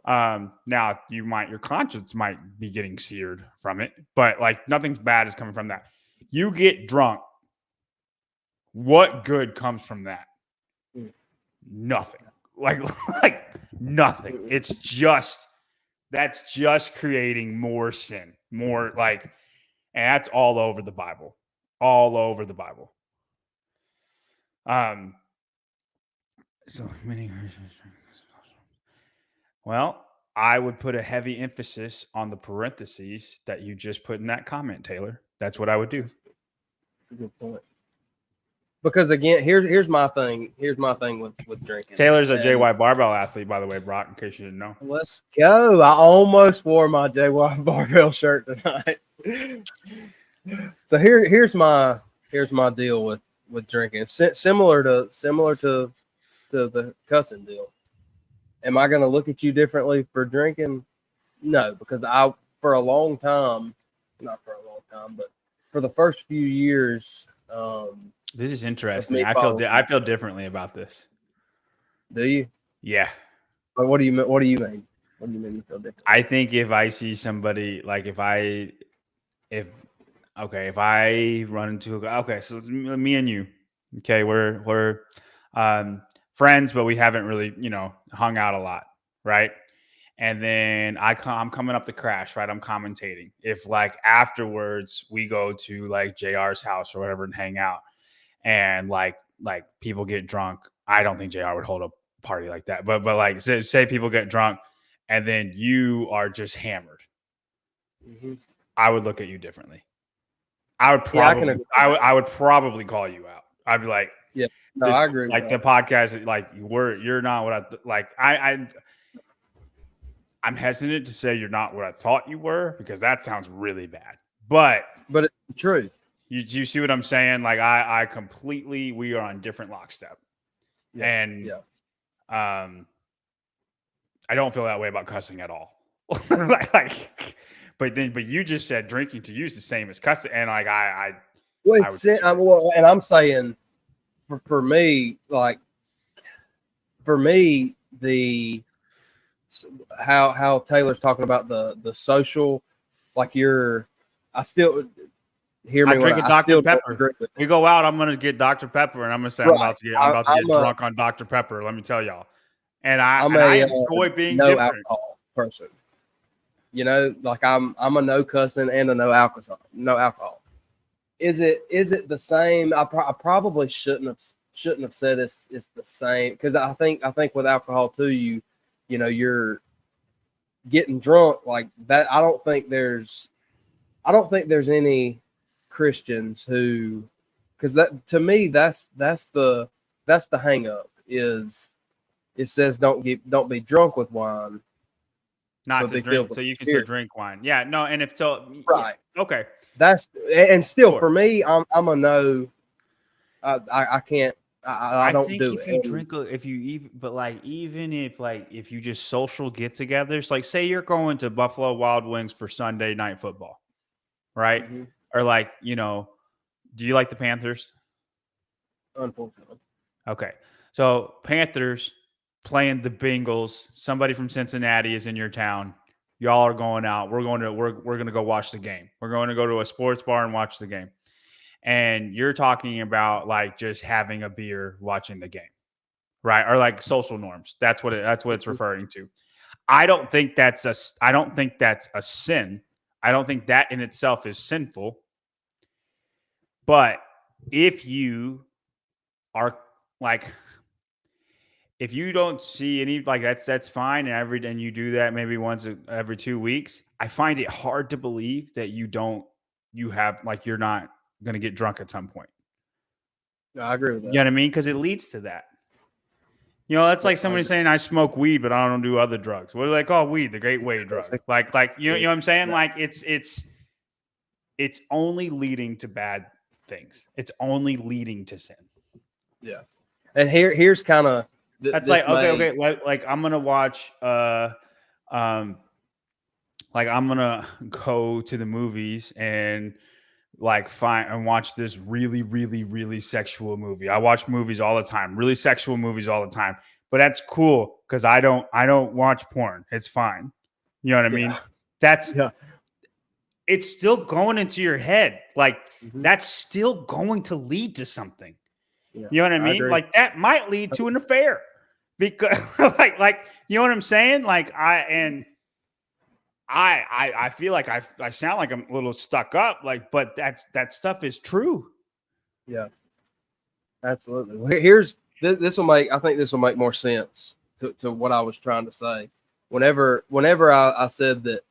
Now your conscience might be getting seared from it, but like nothing's bad is coming from that. You get drunk. What good comes from that? Nothing. Like nothing. That's just creating more sin, more like, and that's all over the Bible. All over the Bible. So many. Well, I would put a heavy emphasis on the parentheses that you just put in that comment, Taylor. That's what I would do. That's a good point. Because again, here's my thing. Here's my thing with drinking. Taylor's a JY barbell athlete, by the way, Brock, in case you didn't know. Let's go. I almost wore my JY barbell shirt tonight. So here's my deal with drinking. Similar to the cussing deal. Am I going to look at you differently for drinking? No, because for a long time, not for a long time, but for the first few years. This is interesting. I feel differently about this. Do you? Yeah. But what do you mean? What do you mean you feel different? I think if I see somebody, like if I run into so me and you, okay, we're friends, but we haven't really, hung out a lot, right? and then I'm coming up to crash, right? I'm commentating. If like afterwards we go to like JR's house or whatever and hang out, and like people get drunk, I don't think JR would hold a party like that. But like say people get drunk, and then you are just hammered. Mm-hmm. I would look at you differently. I would probably call you out. I'd be like, yeah, no, I agree. Like the podcast, like you're not what I like. I'm hesitant to say you're not what I thought you were, because that sounds really bad. But it's true. You see what I'm saying? Like I completely, we are on different lockstep, and I don't feel that way about cussing at all. But you just said drinking to you is the same as cussing, and like and I'm saying for me, like for me, how Taylor's talking about the social, like I still hear me. I drink a Dr. Pepper. We go out, I'm gonna get Dr. Pepper, and I'm gonna say I'm about to get drunk on Dr. Pepper. Let me tell y'all. And I enjoy being no different. Alcohol person. You know, like I'm a no cussing and a no alcohol. Is it the same? I probably shouldn't have said it's the same, because I think with alcohol too, you know, you're getting drunk like that. I don't think there's any Christians who, because that to me that's the hang up is it says don't be drunk with wine. Not to drink, so you can still drink wine. Yeah, no, and if so, right, yeah, okay. That's and still for me, I'm a no. I can't. I don't think do if it. You drink, if you even, but like even if you just social get-togethers, like say you're going to Buffalo Wild Wings for Sunday night football, right? Mm-hmm. Or like, you know, do you like the Panthers? Unfortunately. Okay, so Panthers playing the Bengals. Somebody from Cincinnati is in your town. Y'all are going out. We're going to go watch the game. We're going to go to a sports bar and watch the game. And you're talking about like just having a beer watching the game, right? Or like social norms. That's what it's referring to. I don't think that's a sin. I don't think that in itself is sinful. But if you are like, if you don't see any, like that's fine, and you do that maybe once every 2 weeks, I find it hard to believe that you're not going to get drunk at some point. No, I agree with that. You know what I mean? Because it leads to that. You know, that's like somebody saying I smoke weed, but I don't do other drugs. What do they call weed? The gateway drug. Like you know what I'm saying? Yeah. Like it's only leading to bad things. It's only leading to sin. Yeah. And here's kind of that's like okay. Like I'm gonna watch like I'm gonna go to the movies and like find and watch this really, really, really sexual movie. I watch movies all the time, really sexual movies all the time. But that's cool because I don't watch porn. It's fine. You know what I mean? It's still going into your head. Like that's still going to lead to something. Yeah, you know what I mean? Like that might lead to an affair. Because like you know what I'm saying? Like I feel like I sound like I'm a little stuck up, like, but that stuff is true. Yeah, absolutely. Here's this will make, I think this will make more sense to what I was trying to say. Whenever I said that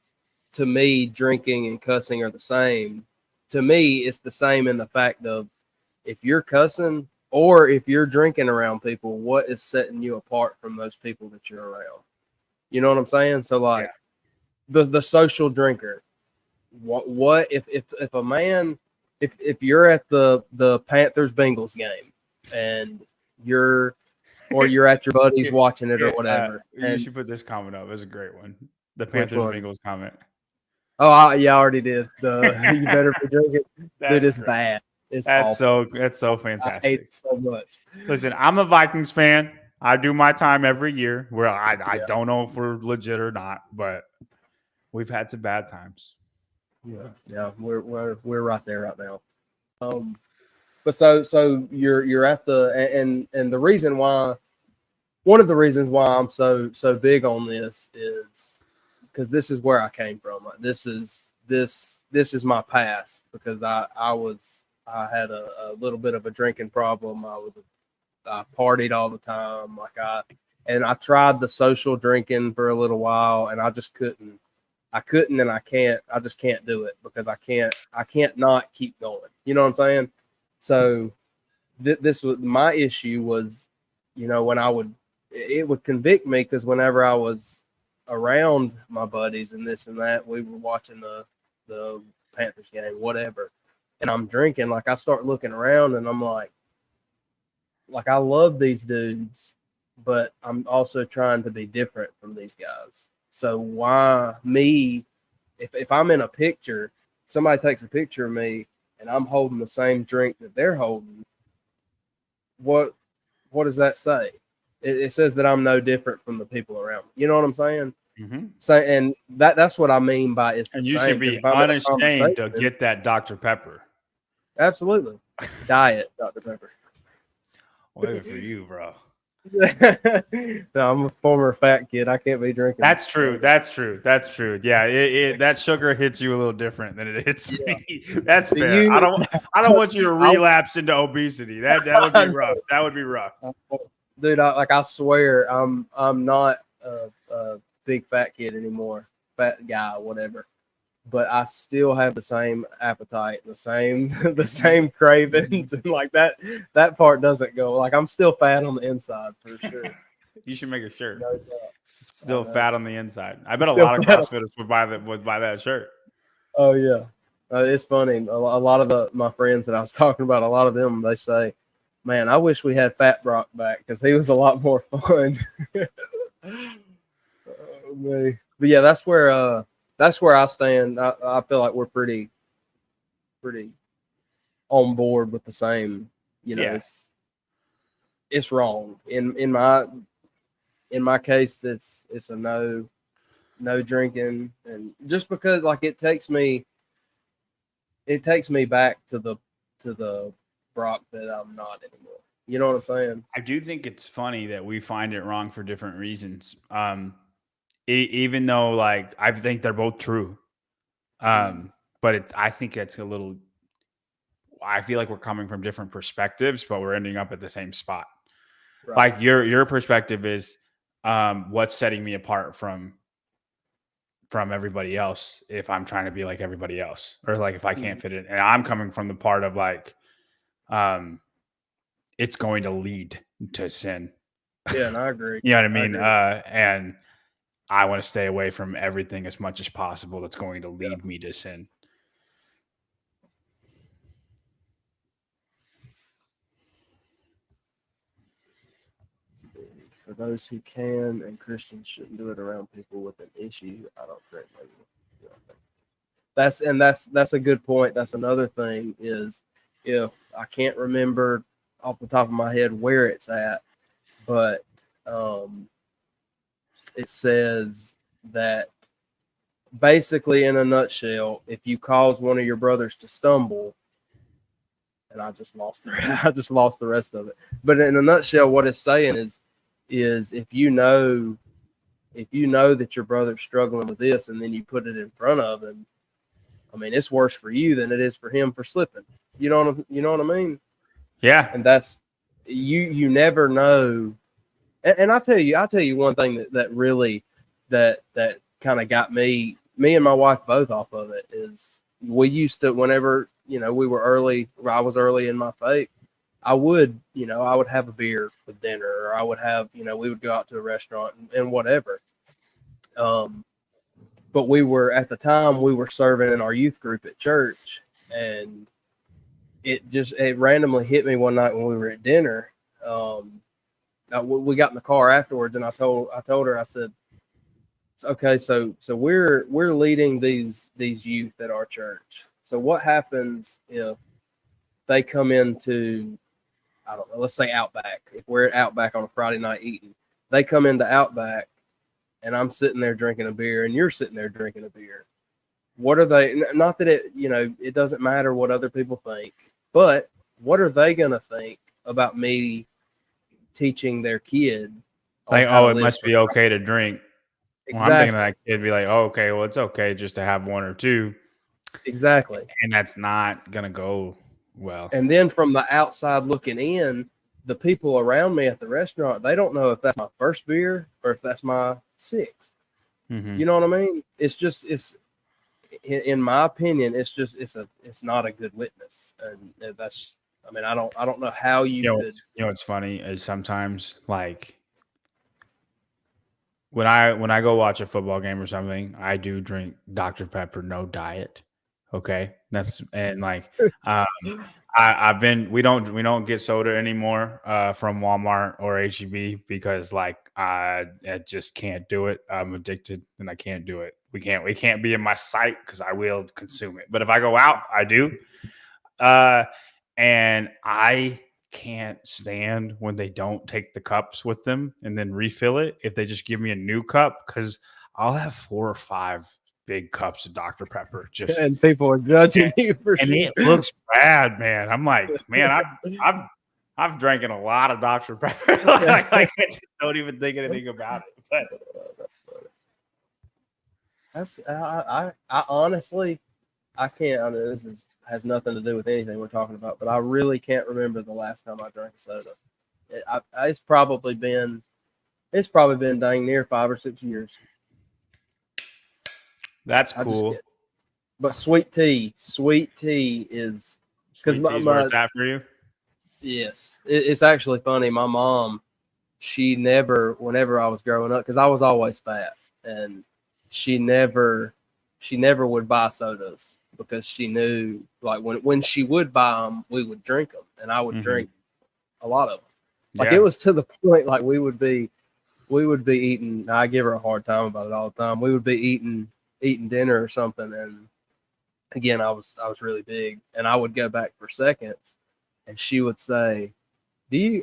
to me, drinking and cussing are the same, to me, it's the same in the fact of if you're cussing or if you're drinking around people, what is setting you apart from those people that you're around? You know what I'm saying? So like the social drinker, what if a man, if you're at the Panthers Bengals game and you're at your buddies watching it or whatever. You should put this comment up. It's a great one. The Panthers Bengals comment. Oh, yeah, I already did. You better be drinking. Dude, it's bad. That's so fantastic. I hate it so much. Listen, I'm a Vikings fan. I do my time every year. Where I don't know if we're legit or not, but we've had some bad times. Yeah, we're right there right now. But so you're at the and the reason why one of the reasons why I'm so big on this is because this is where I came from. Like, this is my past, because I had a little bit of a drinking problem. I partied all the time. And I tried the social drinking for a little while, and I just couldn't. I couldn't, and I can't. I just can't do it, because I can't not keep going. You know what I'm saying? So this was my issue was, when it would convict me, because whenever I was around my buddies and this and that, we were watching the Panthers game, whatever, and I'm drinking. Like, I start looking around, and I'm like I love these dudes, but I'm also trying to be different from these guys. So why me? If I'm in a picture, somebody takes a picture of me and I'm holding the same drink that they're holding, what does that say? It says that I'm no different from the people around me. You know what I'm saying? Mm-hmm. So, and that's what I mean by it's the And you same. should be unashamed to get that Dr. Pepper. Absolutely. Diet Dr. Pepper. Wait for you, bro. No, I'm a former fat kid. I can't be drinking. That's true. Yeah, that sugar hits you a little different than it hits me. That's fair. I don't want you to relapse into obesity. That would be rough. That would be rough. Dude, I swear I'm not a big fat kid anymore. Fat guy, whatever. But I still have the same appetite, the same cravings, and like that part doesn't go. Like, I'm still fat on the inside for sure. You should make a shirt. No, still fat on the inside. I bet a lot of CrossFitters would buy that shirt. Oh yeah, it's funny. A lot of my friends that I was talking about, a lot of them, they say, "Man, I wish we had Fat Brock back, because he was a lot more fun." But yeah, that's where I stand. I feel like we're pretty on board with the same. Yeah. It's wrong in my case. It's a no drinking, and just because, like, it takes me back to the Brock that I'm not anymore. You know what I'm saying? I do think it's funny that we find it wrong for different reasons. Even though, like, I think they're both true. But I think it's a little, I feel like we're coming from different perspectives, but we're ending up at the same spot. Right. Like, your perspective is, what's setting me apart from everybody else if I'm trying to be like everybody else, or like if I can't fit it. And I'm coming from the part of, like, it's going to lead to sin. Yeah, and I agree. You know what I mean? And I want to stay away from everything as much as possible that's going to lead me to sin. For those who can, and Christians shouldn't do it around people with an issue. I don't think that's a good point. That's another thing, is if I can't remember off the top of my head where it's at, but it says that basically, in a nutshell, if you cause one of your brothers to stumble, and I just lost the rest of it. But in a nutshell, what it's saying is if you know that your brother's struggling with this, and then you put it in front of him, I mean, it's worse for you than it is for him for slipping. You know what I mean? Yeah. And that's you never know. And I'll tell you one thing that really that kind of got me and my wife both off of it is, we used to, whenever we were early, I was early in my faith, I would have a beer with dinner, or I would have, we would go out to a restaurant and whatever. But at the time we were serving in our youth group at church, and it randomly hit me one night when we were at dinner. We got in the car afterwards, and I told her, I said, okay, so we're leading these youth at our church. So what happens if they come into, I don't know, let's say Outback. If we're at Outback on a Friday night eating, they come into Outback, and I'm sitting there drinking a beer, and you're sitting there drinking a beer. What are they? Not that it doesn't matter what other people think, but what are they going to think about me teaching their kid Like, how to oh, it live must for be okay to drink. Well, I'm thinking exactly, that kid be like, oh, okay, well, it's okay just to have one or two, exactly. and that's not gonna go well. And then from the outside looking in, the people around me at the restaurant, they don't know if that's my first beer or if that's my sixth. Hmm. You know what I mean? It's just it's in my opinion, it's not a good witness, and that's I mean I don't know how you could. What's funny is sometimes like when I go watch a football game or something, I do drink Dr. Pepper, no diet. Okay, that's and like um, I've been we don't get soda anymore from Walmart or HEB because like I just can't do it. I'm addicted and I can't do it. We can't be in my sight because I will consume it. But if I go out, I do. Uh, and I can't stand when they don't take the cups with them and then refill it. If they just give me a new cup, because I'll have 4 or 5 big cups of Dr. Pepper. Just And people are judging you for and sure. it looks bad, man. I'm like, man, I've drank a lot of Dr. Pepper. like I just don't even think anything about it. But That's I honestly I can't. I mean, has nothing to do with anything we're talking about, but I really can't remember the last time I drank a soda. It's probably been dang near 5 or 6 years. that's I just cool. get, but sweet tea is because Sweet tea's where it's at for you. yes, it's actually funny. My mom, she never, whenever I was growing up, because I was always fat, and she never, she never would buy sodas because she knew, like when she would buy them, we would drink them, and I would Mhm. drink a lot of them. Like Yeah. it was to the point, like we would be eating. I give her a hard time about it all the time. We would be eating dinner or something, and again, I was really big, and I would go back for seconds, and she would say,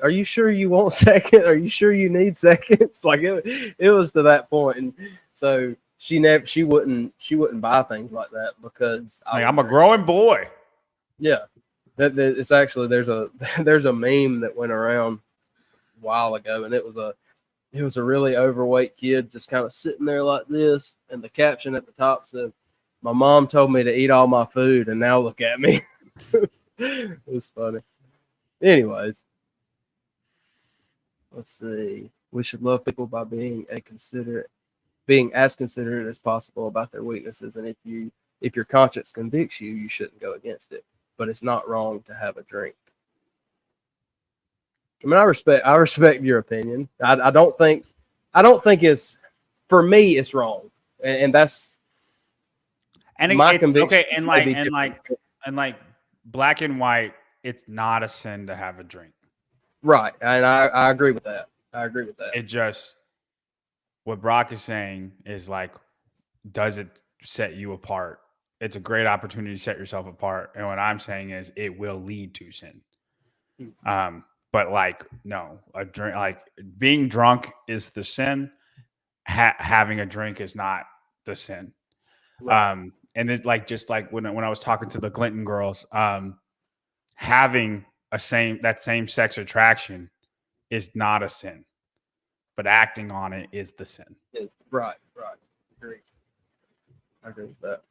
are you sure you want second? Are you sure you need seconds?" Like it was to that point. And so she wouldn't buy things like that because Like, I'm a growing boy. yeah. It's actually there's a meme that went around a while ago, and it was a really overweight kid just kind of sitting there like this, and the caption at the top says, "My mom told me to eat all my food, and now look at me." It was funny. Anyways, let's see. We should love people by being as considerate as possible about their weaknesses, and if your conscience convicts you, you shouldn't go against it. But it's not wrong to have a drink. I mean, I respect your opinion. I don't think it's for me. It's wrong, and that's And my it's conviction. okay. And like black and white, it's not a sin to have a drink. Right, and I agree with that. I agree with that. It just what Brock is saying is like, does it set you apart? It's a great opportunity to set yourself apart. And what I'm saying is it will lead to sin. But like, no, a drink, like being drunk is the sin. Having a drink is not the sin. Right. And it's like, just like when I was talking to the Clinton girls, having that same sex attraction is not a sin, but acting on it is the sin. Right. Agree. I agree with that.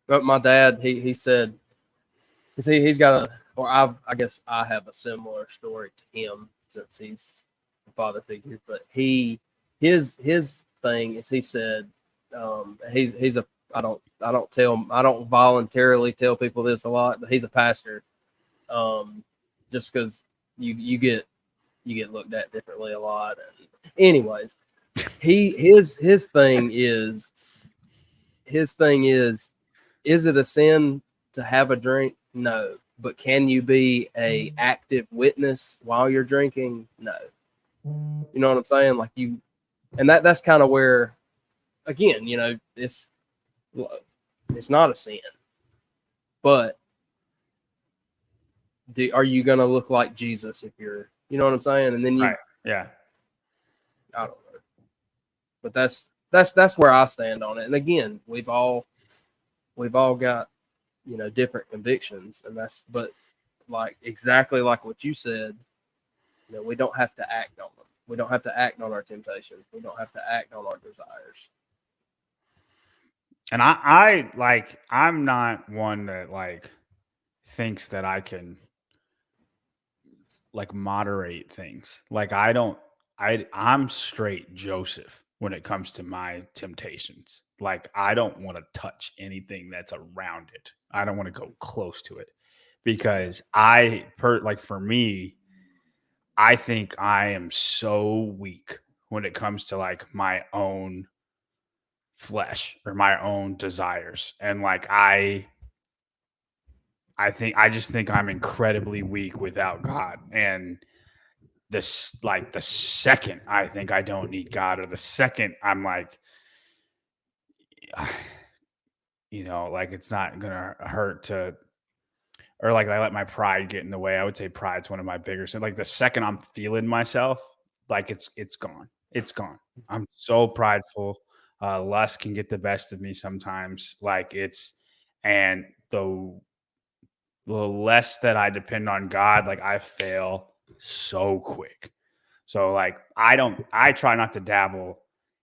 But my dad, he said, he's got I guess I have a similar story to him since he's a father figure. But his thing is, he said, he's a I don't voluntarily tell people this a lot, but he's a pastor. Just because you get looked at differently a lot. And anyways, his thing is it a sin to have a drink? No. But can you be a active witness while you're drinking? No. You know what I'm saying? Like and that's kind of where, again, it's not a sin, but are you going to look like Jesus if you're, you know what I'm saying? And then Right. Yeah. I don't know, but that's where I stand on it. And again, we've all got, different convictions, and but like exactly like what you said, we don't have to act on them. We don't have to act on our temptations. We don't have to act on our desires. And I'm not one that like thinks that I can like moderate things. Like I'm straight Joseph when it comes to my temptations. Like I don't want to touch anything that's around it. I don't want to go close to it because for me, I think I am so weak when it comes to like my own flesh or my own desires. And like I just think I'm incredibly weak without God. And this like the second I think I don't need God, or the second I'm like, like it's not gonna hurt to, or like I let my pride get in the way. I would say pride's one of my bigger sins. Like the second I'm feeling myself, like it's gone. It's gone. I'm so prideful. Lust can get the best of me sometimes. And the less that I depend on God, like I fail so quick. So like I try not to dabble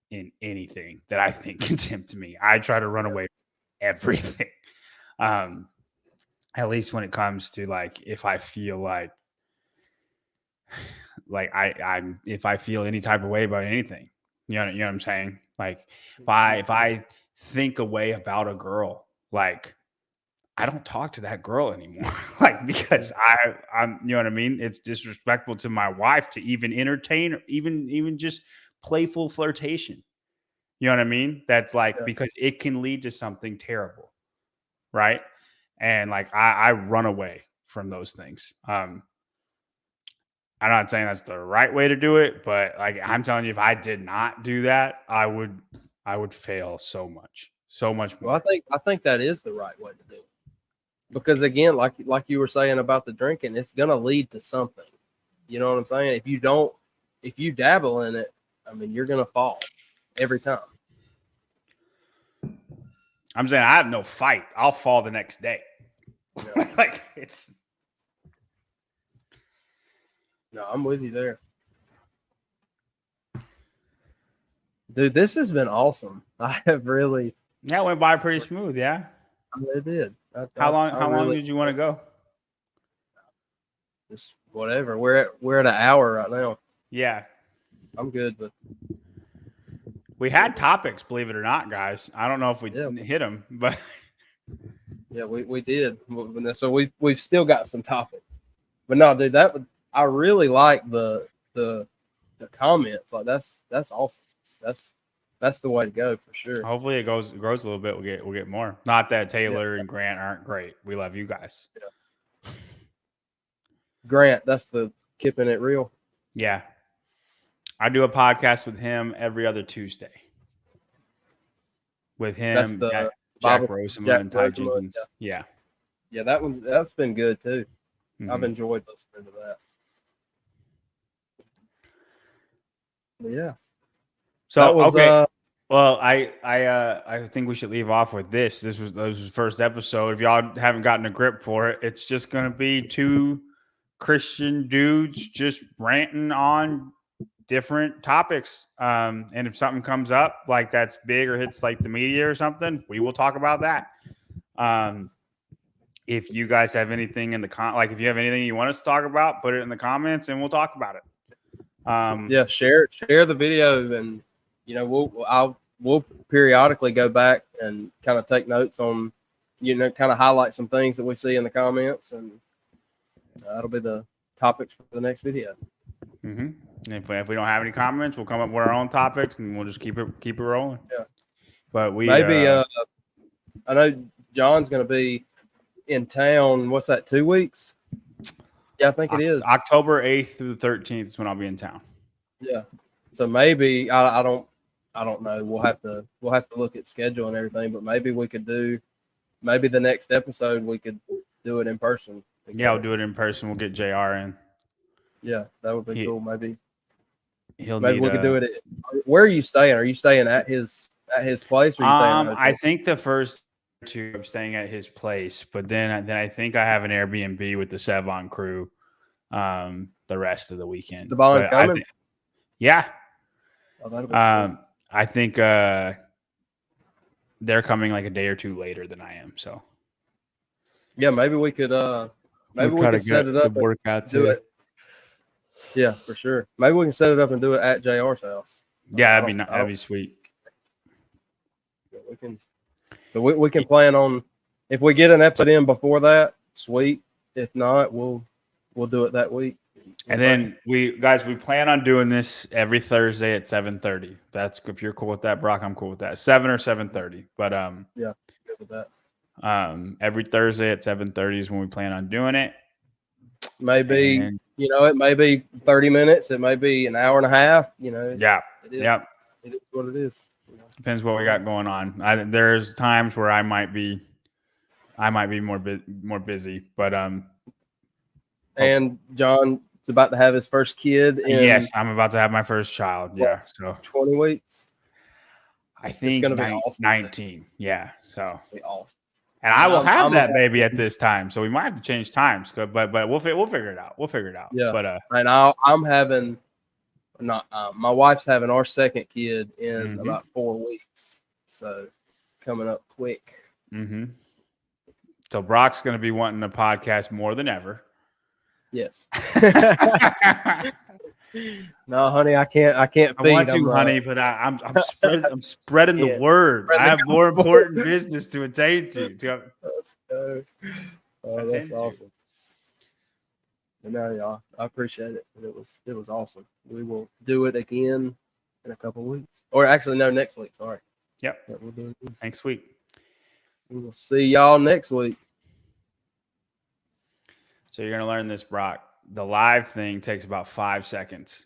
in anything that I think can tempt me. I try to run away from everything. At least when it comes to like if I feel like if I feel any type of way about anything. You know what I'm saying? Like if I think a way about a girl, like I don't talk to that girl anymore. Like because I'm you know what I mean? It's disrespectful to my wife to even entertain or even just playful flirtation. You know what I mean? That's like because it can lead to something terrible. Right. And like I run away from those things. I'm not saying that's the right way to do it, but like I'm telling you, if I did not do that, I would fail so much more. Well, I think that is the right way to do it. Because again, like you were saying about the drinking, it's gonna lead to something. You know what I'm saying? If you dabble in it, I mean, you're gonna fall every time. I'm saying I have no fight. I'll fall the next day. Yeah. Like it's. No, I'm with you there. Dude, this has been awesome. I have really. Yeah, it went by pretty smooth. Yeah. It did. How long did you want to go? Just whatever. We're at an hour right now. Yeah. I'm good, but we had topics, believe it or not, guys. I don't know if we hit them, but yeah, we did. So we've still got some topics. But no, dude, I really like the comments. Like that's awesome. That's the way to go for sure. Hopefully it grows a little bit. We'll get more. Not that Taylor and Grant aren't great. We love you guys. Yeah. Grant, that's the keeping it real. Yeah. I do a podcast with him every other Tuesday. With him, that's the Jack Rosema and Ty Jenkins. Yeah. Yeah, that's been good too. Mm-hmm. I've enjoyed listening to that. But yeah. So okay. Well, I think we should leave off with this. This was the first episode. If y'all haven't gotten a grip for it, it's just gonna be two Christian dudes just ranting on different topics. And if something comes up like that's big or hits like the media or something, we will talk about that. If you guys have anything in the if you have anything you want us to talk about, put it in the comments and we'll talk about it. Yeah, share the video, and we'll periodically go back and kind of take notes on, kind of highlight some things that we see in the comments, and that'll be the topics for the next video. Mm-hmm. And if we don't have any comments, we'll come up with our own topics and we'll just keep it rolling. Yeah. But maybe I know John's going to be in town. What's that? 2 weeks? Yeah, I think it is. October 8th through the 13th is when I'll be in town. Yeah. So maybe I don't know. We'll have to look at schedule and everything, but maybe we could do the next episode we could do it in person. Yeah, I'll do it in person. We'll get JR in. Yeah, that would be cool. Maybe we could do it. Where are you staying? Are you staying at his place, or are you staying at a hotel? I think the first two I'm staying at his place, but then I think I have an Airbnb with the Sevon crew the rest of the weekend. Devon coming? Yeah. Oh, that'll be sweet. I think they're coming like a day or two later than I am. So Yeah, maybe we could set it up and workout do it. Yeah, for sure. Maybe we can set it up and do it at JR's house. Yeah, that'd be sweet. We can. So we can plan on if we get an episode in before that, sweet. If not, we'll do it that week. And then we plan on doing this every Thursday at 7:30. That's if you're cool with that, Brock. I'm cool with that. 7 or 7:30. But yeah, good with that. Every Thursday at 7:30 is when we plan on doing it. Maybe it may be 30 minutes. It may be an hour and a half. Yeah. It is, Yep. It is what it is. Depends what we got going on. There's times where I might be more busy, but and John's about to have his first kid. Yes, I'm about to have my first child. Yeah, so 20 weeks. I think it's gonna be awesome. 19. Yeah, so it's gonna be awesome. And I will have that baby at this time, so we might have to change times. But we'll figure it out. We'll figure it out. Yeah. But and I'm having. Not my wife's having our second kid in about 4 weeks, so coming up quick. So Brock's going to be wanting a podcast more than ever. Yes. No, honey, I can't. I want to, honey, but I'm spreading the word. I have more important business to attend to. Let's go. Oh, that's awesome. No, y'all, I appreciate it. It was awesome. We will do it again in a couple of weeks, or actually, no, next week. Sorry. Yep. Yeah, we'll do it next week. We will see y'all next week. So you're gonna learn this, Brock. The live thing takes about 5 seconds.